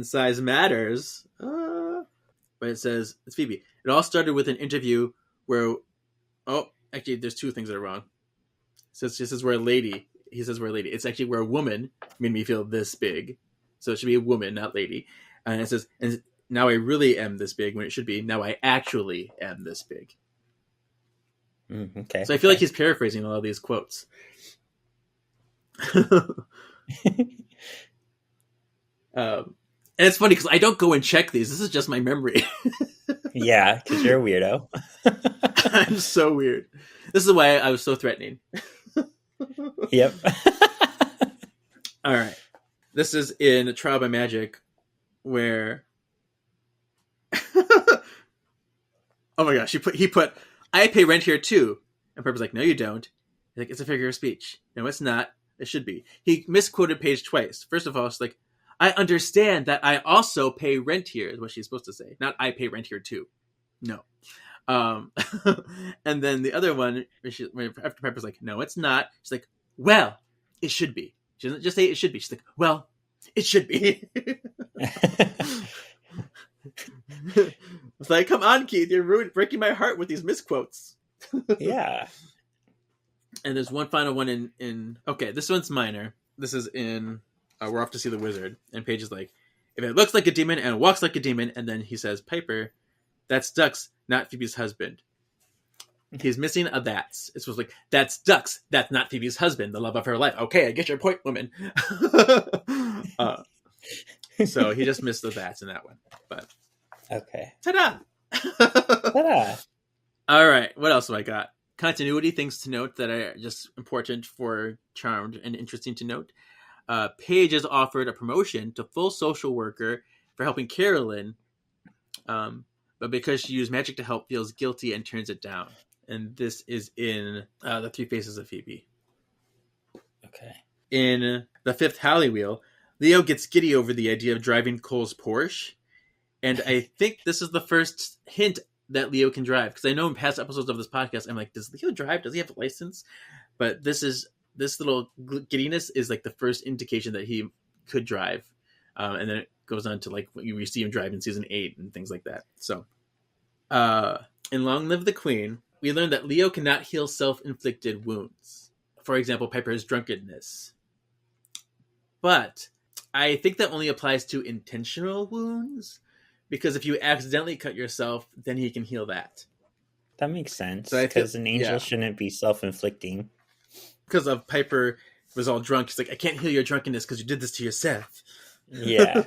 Size Matters, but it says, it's Phoebe. It all started with an interview where, actually, there's 2 things that are wrong. So it says we're a lady. He says we're a lady. It's actually where a woman made me feel this big. So it should be a woman, not lady. And it says, and now I really am this big, when it should be, now I actually am this big. Okay. So I feel like he's paraphrasing a lot of these quotes. And it's funny because I don't go and check these. This is just my memory. Yeah, because you're a weirdo. I'm so weird. This is why I was so threatening. Yep. All right. This is in Trial by Magic, where... oh my gosh, he put, I pay rent here too. And Purple's like, no, you don't. He's like, it's a figure of speech. No, it's not. It should be. He misquoted Paige twice. First of all, it's like, I understand that I also pay rent here, is what she's supposed to say. Not I pay rent here too. No. And then the other one, after Pepper's like, no, it's not. She's like, well, it should be. She doesn't just say it should be. She's like, well, it should be. It's like, come on, Keith, you're breaking my heart with these misquotes. Yeah. And there's one final one in okay, this one's minor. This is in We're Off to See the Wizard. And Paige is like, if it looks like a demon and walks like a demon, and then he says, Piper, that's Ducks, not Phoebe's husband. He's missing a that's. It's supposed to be like, that's Ducks, that's not Phoebe's husband, the love of her life. Okay, I get your point, woman. So he just missed the that's in that one. But Okay. ta-da! Ta-da. All right, what else have I got? Continuity, things to note that are just important for Charmed and interesting to note. Paige is offered a promotion to full social worker for helping Carolyn, but because she used magic to help, feels guilty and turns it down. And this is in The Three Faces of Phoebe. Okay. In the fifth Halliwell, Leo gets giddy over the idea of driving Cole's Porsche. And I think this is the first hint that Leo can drive. Because I know in past episodes of this podcast, I'm like, does Leo drive? Does he have a license? But this little giddiness is like the first indication that he could drive. And then goes on to like you see him drive in season 8 and things like that. So, in Long Live the Queen, we learned that Leo cannot heal self-inflicted wounds. For example, Piper's drunkenness. But I think that only applies to intentional wounds, because if you accidentally cut yourself, then he can heal that. That makes sense, So I feel- because an angel yeah. shouldn't be self-inflicting. Because of Piper was all drunk. He's like, I can't heal your drunkenness because you did this to yourself. Yeah.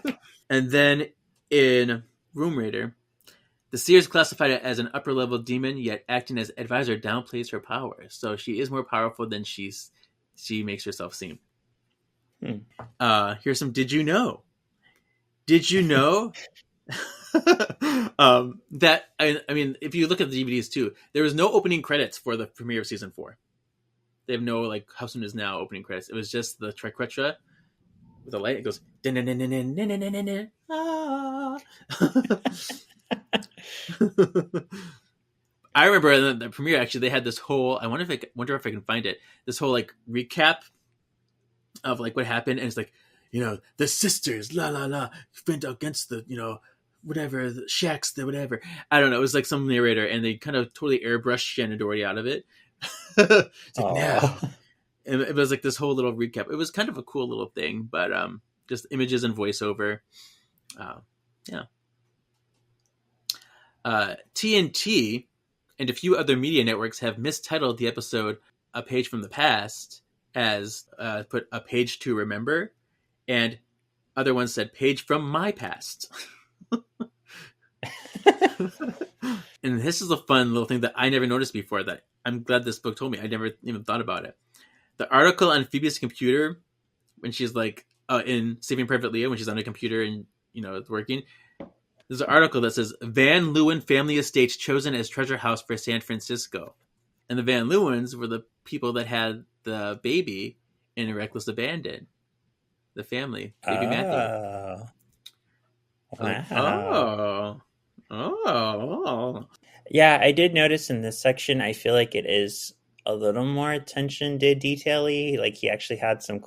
And then in Room Raider, the seer is classified as an upper-level demon, yet acting as advisor downplays her power. So she is more powerful than she makes herself seem. Here's some Did You Know? Did you know that, I mean, if you look at the DVDs too, there was no opening credits for the premiere of season 4. They have no, like, How Soon Is Now opening credits. It was just the Triquetra with a light. It goes, I remember in the premiere, actually, they had this whole, I wonder if I can find it, this whole, like, recap of, like, what happened. And it's like, you know, the sisters, la la la, went against the, you know, whatever, the shacks, the whatever. I don't know. It was like some narrator, and they kind of totally airbrushed Shannon Doherty out of it. It's like, now. And it was like this whole little recap. It was kind of a cool little thing, but just images and voiceover. Yeah. TNT and a few other media networks have mistitled the episode A Page from the Past as put A Page to Remember, and other ones said Page from My Past. And this is a fun little thing that I never noticed before that I'm glad this book told me. I never even thought about it. The article on Phoebe's computer when she's like in Saving Private Leah, when she's on a computer and, you know, it's working. There's an article that says Van Leeuwen family estates chosen as treasure house for San Francisco. And the Van Leeuwens were the people that had the baby in Reckless Abandon. The family. Baby Matthew. Wow. Oh. Yeah, I did notice in this section, I feel like it is a little more attention to detail-y. Like he actually had some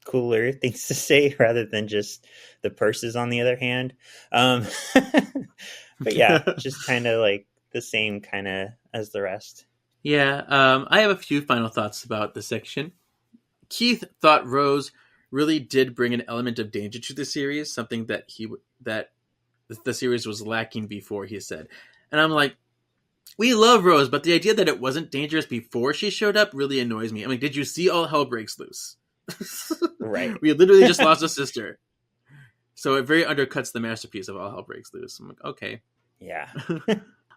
cooler things to say rather than just the purses on the other hand. But yeah, just kind of like the same kind of as the rest. Yeah, I have a few final thoughts about this section. Keith thought Rose really did bring an element of danger to the series, something that the series was lacking before, he said. And I'm like, we love Rose, but the idea that it wasn't dangerous before she showed up really annoys me. I mean, did you see All Hell Breaks Loose? Right. We literally just lost a sister. So it very undercuts the masterpiece of All Hell Breaks Loose. I'm like, okay. Yeah.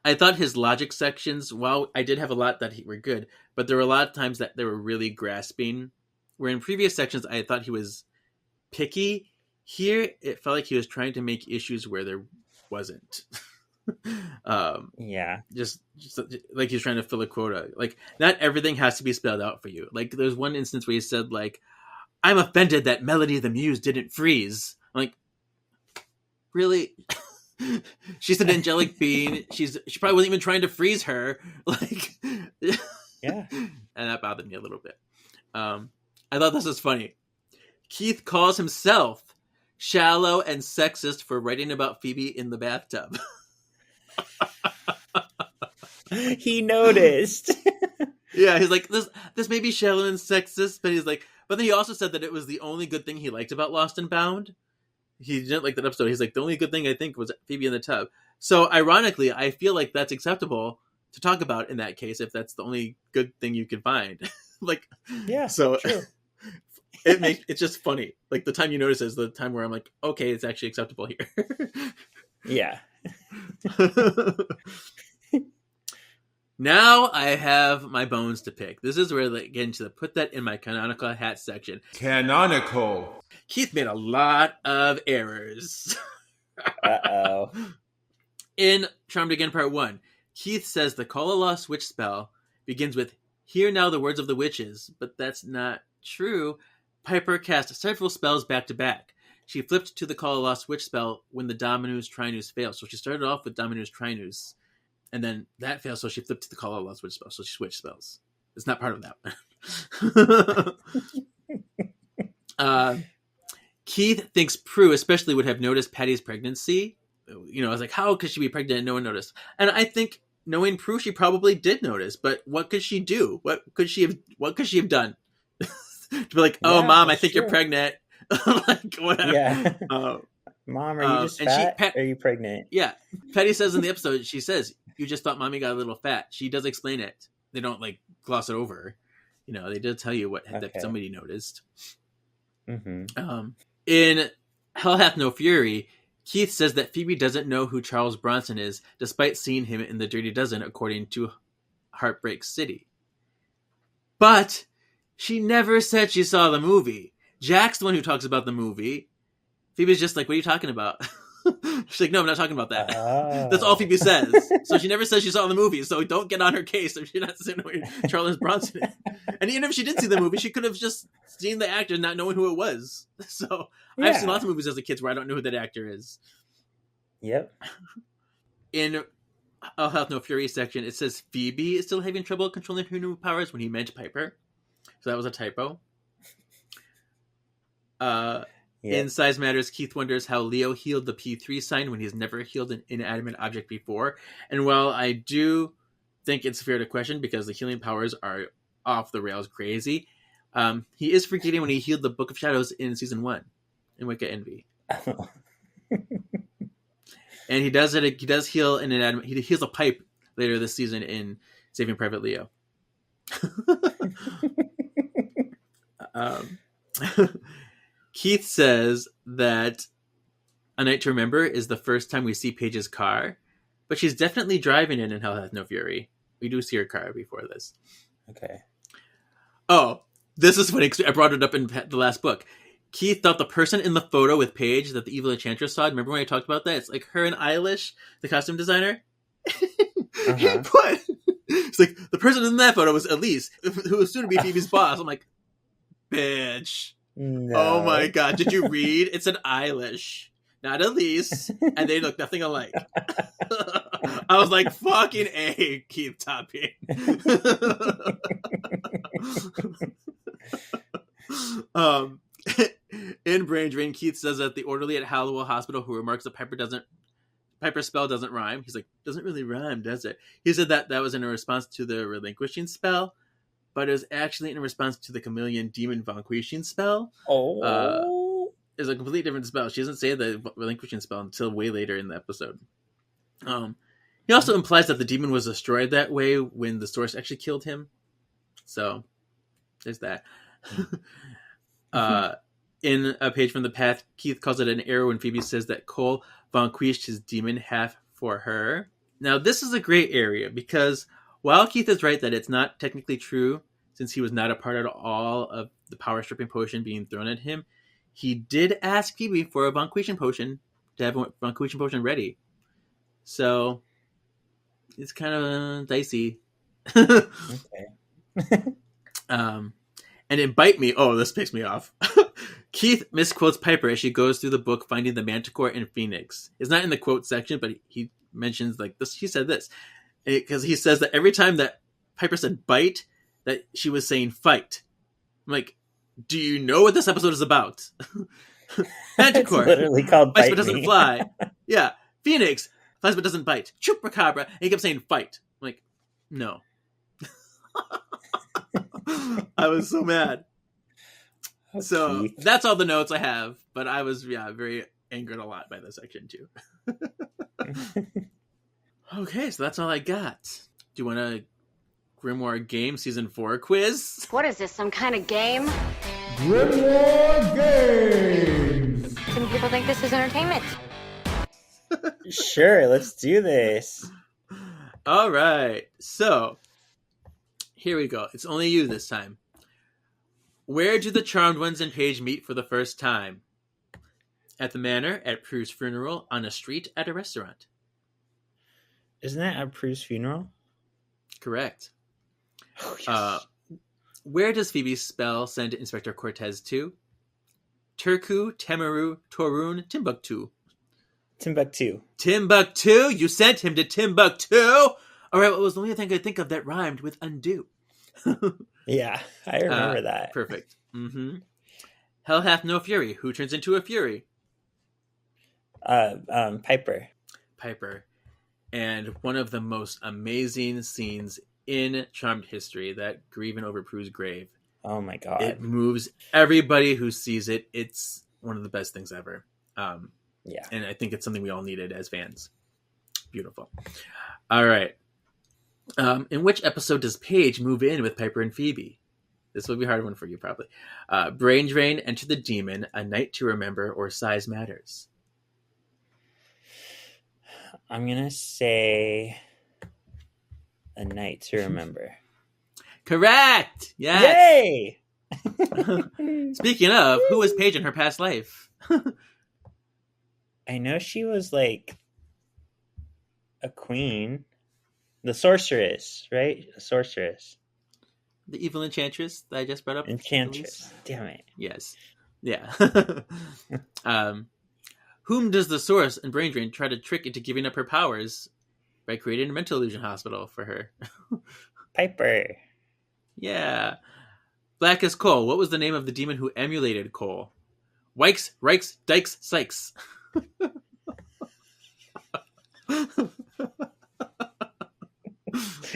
I thought his logic sections, while I did have a lot that were good, but there were a lot of times that they were really grasping. Where in previous sections, I thought he was picky. Here, it felt like he was trying to make issues where there wasn't. Yeah. Just like he's trying to fill a quota. Like, not everything has to be spelled out for you. Like, there's one instance where he said, like, I'm offended that Melody the Muse didn't freeze. I'm like, really? She's an angelic being. She probably wasn't even trying to freeze her. Like, Yeah. And that bothered me a little bit. I thought this was funny. Keith calls himself shallow and sexist for writing about Phoebe in the bathtub. He noticed. Yeah, he's like, this may be shallow and sexist, but he's like, but then he also said that it was the only good thing he liked about Lost and Bound. He didn't like that episode. He's like, the only good thing I think was Phoebe in the tub. So ironically, I feel like that's acceptable to talk about in that case, if that's the only good thing you can find. Like, Yeah. so true. it's just funny. Like, the time you notice is the time where I'm like, okay, it's actually acceptable here. Yeah. Now I have my bones to pick. This is where they get into the put that in my canonical hat section. Canonical. Keith made a lot of errors. Uh-oh. In Charmed Again Part 1, Keith says the Call of Lost witch spell begins with "Hear now the words of the witches," but that's not true. Piper cast several spells back to back. She flipped to the Call of Lost witch spell when the Dominus Trinus failed. So she started off with Dominus Trinus, and then that failed, so she flipped to the Call of Lost witch spell. So she switched spells. It's not part of that. Keith thinks Prue especially would have noticed Patty's pregnancy. You know, I was like, how could she be pregnant and no one noticed? And I think knowing Prue, she probably did notice, but what could she do? What could she have done? To be like, oh, Mom, I think you're pregnant. Like, whatever. Yeah. Mom, are you just fat? Are you pregnant? Yeah. Patty says in the episode, she says, you just thought Mommy got a little fat. She does explain it. They don't like gloss it over. You know, they did tell you that somebody noticed. Mm-hmm. In Hell Hath No Fury, Keith says that Phoebe doesn't know who Charles Bronson is, despite seeing him in the Dirty Dozen, according to Heartbreak City. But she never said she saw the movie. Jack's the one who talks about the movie. Phoebe's just like, what are you talking about? She's like, no, I'm not talking about that. That's all Phoebe says. So she never says she saw the movie, so don't get on her case if she's not saying who Charles Bronson is. And even if she did see the movie, she could have just seen the actor not knowing who it was. So I've seen lots of movies as a kid where I don't know who that actor is. Yep. In I'll Have No Fury section, it says Phoebe is still having trouble controlling her new powers when he meant Piper. So that was a typo. In Size Matters, Keith wonders how Leo healed the P3 sign when he's never healed an inanimate object before. And while I do think it's fair to question because the healing powers are off the rails crazy, he is forgetting when he healed the Book of Shadows in season 1 in Wicca Envy. And he does it. He does heal an inanimate. He heals a pipe later this season in Saving Private Leo. Keith says that A Night to Remember is the first time we see Paige's car, but she's definitely driving it in Hell Hath No Fury. We do see her car before this. Okay. Oh, this is funny. I brought it up in the last book. Keith thought the person in the photo with Paige that the evil enchantress saw. Remember when I talked about that? It's like her and Eilish, the costume designer. He put. It's like the person in that photo was Elise, who was soon to be Phoebe's boss. I'm like, bitch. No. Oh my god! Did you read? It's an Eilish, not Elise, and they look nothing alike. I was like, "Fucking A, Keith Topping." In Brain Drain, Keith says that the orderly at Halliwell Hospital who remarks that Piper's spell doesn't rhyme. He's like, "Doesn't really rhyme, does it?" He said that was in a response to the relinquishing spell. But it was actually in response to the chameleon demon vanquishing spell. Oh. It's a completely different spell. She doesn't say the relinquishing spell until way later in the episode. He also implies that the demon was destroyed that way when the source actually killed him. So, there's that. In A Page from the Path, Keith calls it an error when Phoebe says that Cole vanquished his demon half for her. Now, this is a gray area because while Keith is right that it's not technically true, since he was not a part at all of the power stripping potion being thrown at him, he did ask Phoebe for a vanquishing potion to have a vanquishing potion ready. So it's kind of dicey. Okay. And in Bite Me, oh, this picks me off. Keith misquotes Piper as she goes through the book finding the Manticore and Phoenix. It's not in the quote section, but he mentions like this. He said this because he says that every time that Piper said bite, that she was saying fight. I'm like, do you know what this episode is about? Manticore, It's literally called bites Bite but doesn't Me. fly. Yeah, Phoenix flies but doesn't bite. Chupacabra, and he kept saying fight. I'm like, no. I was so mad. Oh, So Keith. that's all the notes I have, but I was very angered a lot by this section too. Okay, so that's all I got. Do you want to Grimoire Game Season 4 quiz? What is this, some kind of game? Grimoire Games! Some people think this is entertainment. Sure, let's do this. All right, so here we go. It's only you this time. Where do the Charmed Ones and Paige meet for the first time? At the manor, at Prue's funeral, on a street, at a restaurant. Isn't that at Prue's funeral? Correct. Oh, yes. Where does Phoebe's spell send Inspector Cortez to? Turku, Temaru, Torun, Timbuktu. Timbuktu. Timbuktu? You sent him to Timbuktu? All right, what was the only thing I could think of that rhymed with undo? Yeah, I remember that. Perfect. Mm-hmm. Hell hath no fury. Who turns into a fury? Piper. Piper. And one of the most amazing scenes in Charmed history, that grieving over Prue's grave. Oh my god. It moves everybody who sees it. It's one of the best things ever. Yeah. And I think it's something we all needed as fans. Beautiful. All right. In which episode does Paige move in with Piper and Phoebe? This will be a hard one for you, probably. Brain Drain, Enter the Demon, A Night to Remember, or Size Matters? I'm going to say A Night to Remember. Correct! Yes! Yay! Speaking of, who was Paige in her past life? I know she was like a queen. The sorceress, right? A sorceress. The evil enchantress that I just brought up. Enchantress. Damn it. Yes. Yeah. Whom does the Source and Brain Drain try to trick into giving up her powers by creating a mental illusion hospital for her? Piper. Yeah. Black as Coal. What was the name of the demon who emulated Coal? Wykes, Rikes, Dykes, Sykes.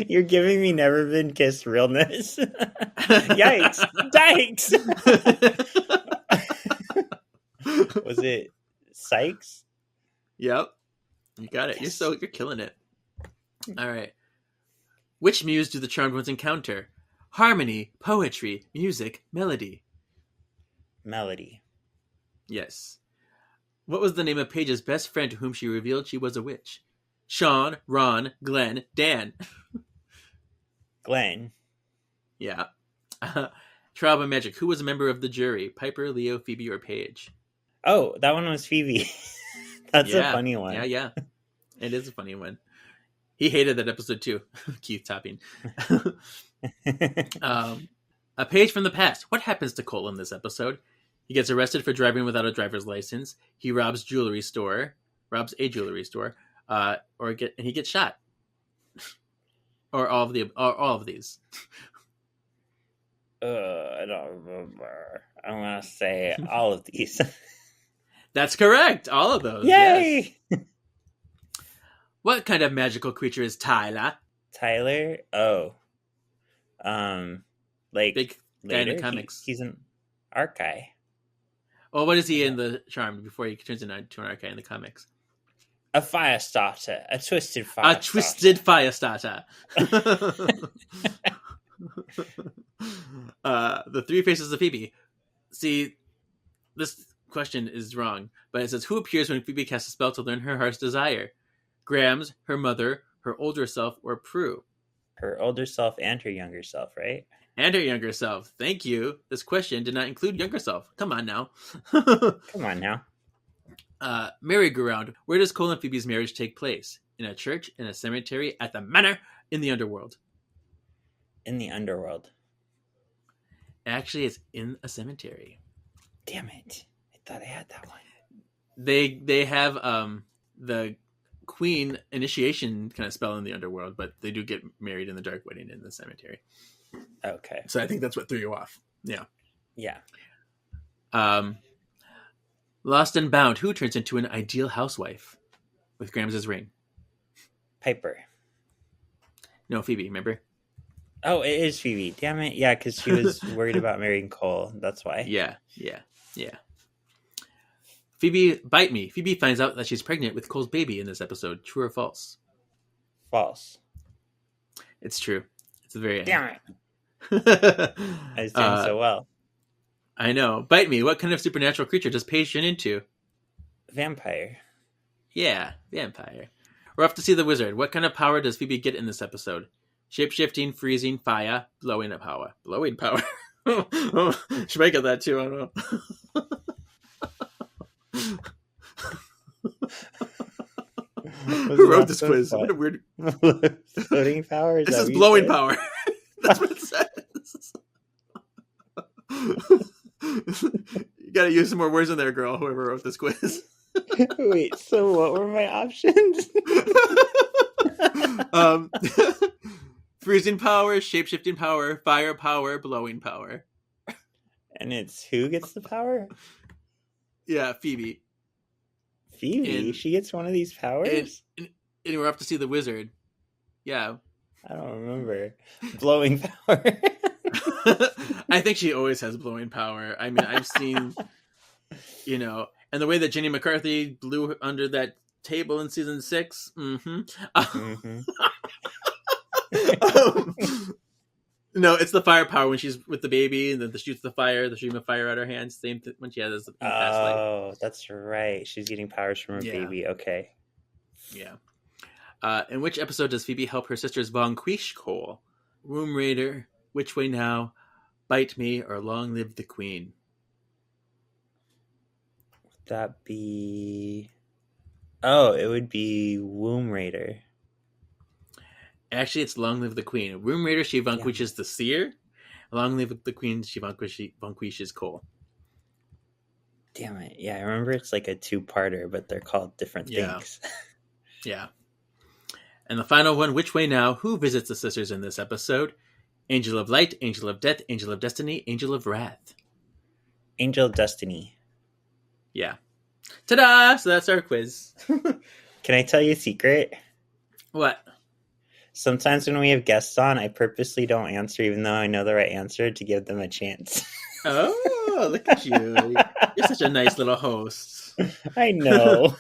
You're giving me Never Been Kissed realness. Yikes. Dykes. Was it Sykes? Yep. You got it. You're killing it. All right. Which muse do the Charmed Ones encounter? Harmony, poetry, music, melody. Melody. Yes. What was the name of Paige's best friend to whom she revealed she was a witch? Shawn, Ron, Glenn, Dan. Glenn. Yeah. Trial by Magic. Who was a member of the jury? Piper, Leo, Phoebe, or Paige? Oh, that one was Phoebe. That's a funny one. Yeah. It is a funny one. He hated that episode too. Keith Topping. A page from the past. What happens to Cole in this episode? He gets arrested for driving without a driver's license. He robs a jewelry store, and he gets shot. Or all of these. I don't remember. I'm gonna say all of these. That's correct. All of those. Yay! Yes. What kind of magical creature is Tyler? Tyler? Oh. Like Big guy in later, the comics. He's an archai. Well, what is he in the Charmed before he turns into an archai in the comics? A fire starter. A twisted fire starter. Twisted fire starter. The Three Faces of Phoebe. See, this question is wrong, but it says, who appears when Phoebe casts a spell to learn her heart's desire? Grams, her mother, her older self, or Prue? Her older self and her younger self, right? And her younger self. Thank you. This question did not include younger self. Come on now. Come on now. Merry-go-round. Where does Cole and Phoebe's marriage take place? In a church, in a cemetery, at the manor, in the underworld? In the underworld. Actually, it's in a cemetery. Damn it. I thought I had that one. They have the queen initiation kind of spell in the underworld, but they do get married in the dark wedding in the cemetery. Okay. So I think that's what threw you off. Yeah. Yeah. Lost and Bound. Who turns into an ideal housewife with Grams' ring? Piper. No, Phoebe, remember? Oh, it is Phoebe. Damn it. Yeah, because she was worried about marrying Cole. That's why. Yeah. Phoebe, bite me. Phoebe finds out that she's pregnant with Cole's baby in this episode. True or false? False. It's true. It's the very end. Damn it. I was doing so well. I know. Bite me. What kind of supernatural creature does Paige turn into? Vampire. Yeah, vampire. We're off to see the wizard. What kind of power does Phoebe get in this episode? Shape-shifting, freezing, fire, blowing power. Blowing power. Should I get that too? I don't know. Who wrote this quiz? Fun? What a weird... Floating power? This is blowing power. That's what it says. You gotta use some more words in there, girl, whoever wrote this quiz. Wait, so what were my options? Freezing power, shape-shifting power, fire power, blowing power. And it's who gets the power? Yeah, Phoebe. Phoebe? And- she gets one of these powers? And we're up to see the wizard. Yeah. I don't remember. Blowing power. I think she always has blowing power. I mean, I've seen, and the way that Jenny McCarthy blew under that table in season 6. Mm-hmm. No, it's the firepower when she's with the baby and then shoots the stream of fire out her hands. Same when she has in past life. Oh, that's right. She's getting powers from her baby. Okay. Yeah. In which episode does Phoebe help her sisters vanquish Cole? Womb Raider, Which Way Now, Bite Me, or Long Live the Queen? Would that be... Oh, it would be Womb Raider. Actually, it's Long Live the Queen. Womb Raider, she vanquishes the Seer. Long Live the Queen, she vanquishes Cole. Damn it. Yeah, I remember it's like a 2-parter, but they're called different things. Yeah. And the final one, Which Way Now? Who visits the sisters in this episode? Angel of Light, Angel of Death, Angel of Destiny, Angel of Wrath. Angel of Destiny. Yeah. Ta-da! So that's our quiz. Can I tell you a secret? What? Sometimes when we have guests on, I purposely don't answer even though I know the right answer to give them a chance. Oh, look at you. You're such a nice little host. I know.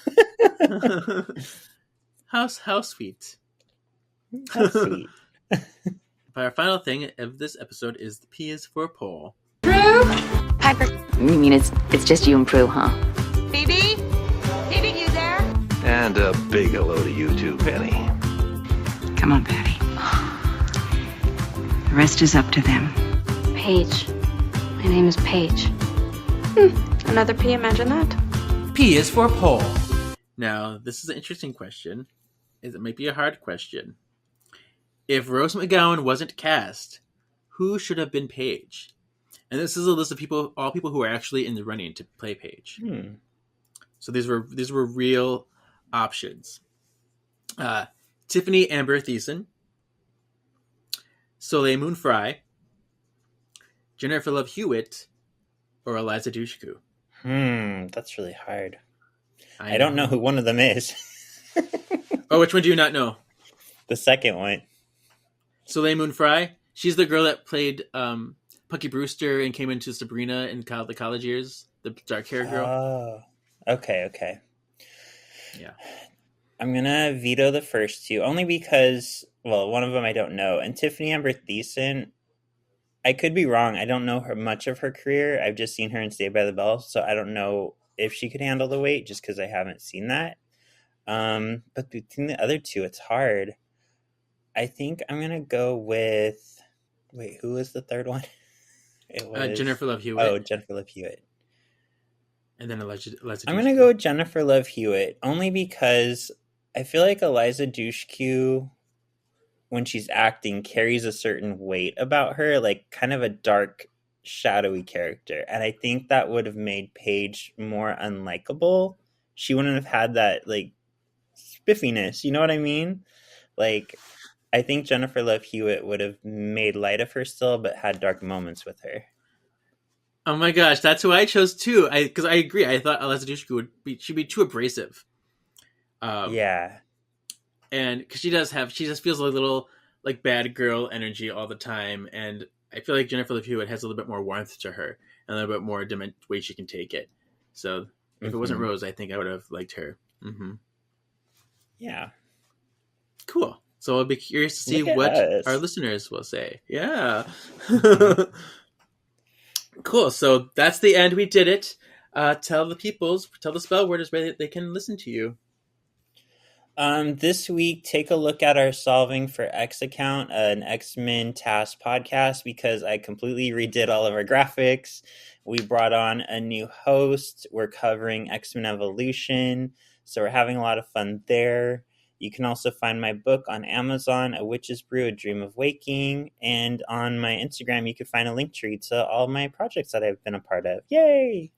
How sweet. How sweet. But our final thing of this episode is the P is for poll. Piper. You mean it's just you and Prue, huh? Phoebe? Phoebe, you there? And a big hello to you too, Penny. Come on, Patty. The rest is up to them. Paige. My name is Paige. Another P, imagine that. P is for poll. Now, this is an interesting question. It might be a hard question. If Rose McGowan wasn't cast, who should have been Paige? And this is a list of all people who are actually in the running to play Paige. So these were real options. Tiffany Amber Thiessen, Soleil Moon Frye, Jennifer Love Hewitt, or Eliza Dushku. That's really hard. I I don't know who one of them is. Oh, which one do you not know? The second one. Soleil Moon Frye. She's the girl that played Punky Brewster and came into Sabrina in the college years. The dark hair girl. Oh, okay. Yeah. I'm gonna veto the first two only because, well, one of them I don't know, and Tiffany Amber Thiessen. I could be wrong. I don't know much of her career. I've just seen her in Saved by the Bell, so I don't know if she could handle the weight just because I haven't seen that. But between the other two, it's hard. I think I'm gonna go with. Wait, who was the third one? It was Jennifer Love Hewitt. Oh, Jennifer Love Hewitt. And then Eliza I'm gonna go with Jennifer Love Hewitt only because I feel like Eliza Dushku, when she's acting, carries a certain weight about her, like kind of a dark, shadowy character, and I think that would have made Paige more unlikable. She wouldn't have had that like spiffiness, you know what I mean? Like, I think Jennifer Love Hewitt would have made light of her still, but had dark moments with her. Oh my gosh, that's who I chose too. Because I agree. I thought Eliza Dushku she'd be too abrasive. Yeah, and because she just feels a little like bad girl energy all the time, and I feel like Jennifer Love Hewitt has a little bit more warmth to her and a little bit more way she can take it. So if it wasn't Rose, I think I would have liked her. Yeah. Cool. So I'll be curious to see what our listeners will say. Yeah. Cool. So that's the end. We did it. Tell the spell worders where they can listen to you. This week, take a look at our Solving for X account, an X-Men Task podcast, because I completely redid all of our graphics. We brought on a new host. We're covering X-Men Evolution, so we're having a lot of fun there. You can also find my book on Amazon, A Witch's Brew, A Dream of Waking, and on my Instagram, you can find a link tree to all my projects that I've been a part of. Yay!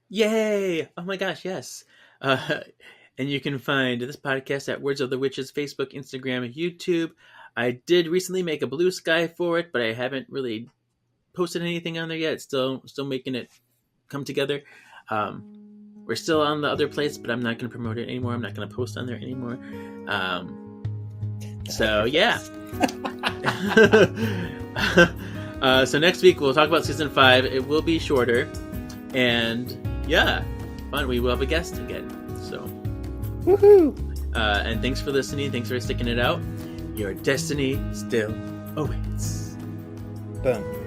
Yay! Oh my gosh, yes. And you can find this podcast at Words of the Witches, Facebook, Instagram, and YouTube. I did recently make a blue sky for it, but I haven't really posted anything on there yet. Still making it come together. We're still on the other place, but I'm not going to promote it anymore. I'm not going to post on there anymore. So yeah. So next week we'll talk about season 5. It will be shorter, and yeah, fun. We will have a guest again. So, Woohoo! And thanks for listening. Thanks for sticking it out. Your destiny still awaits. Boom.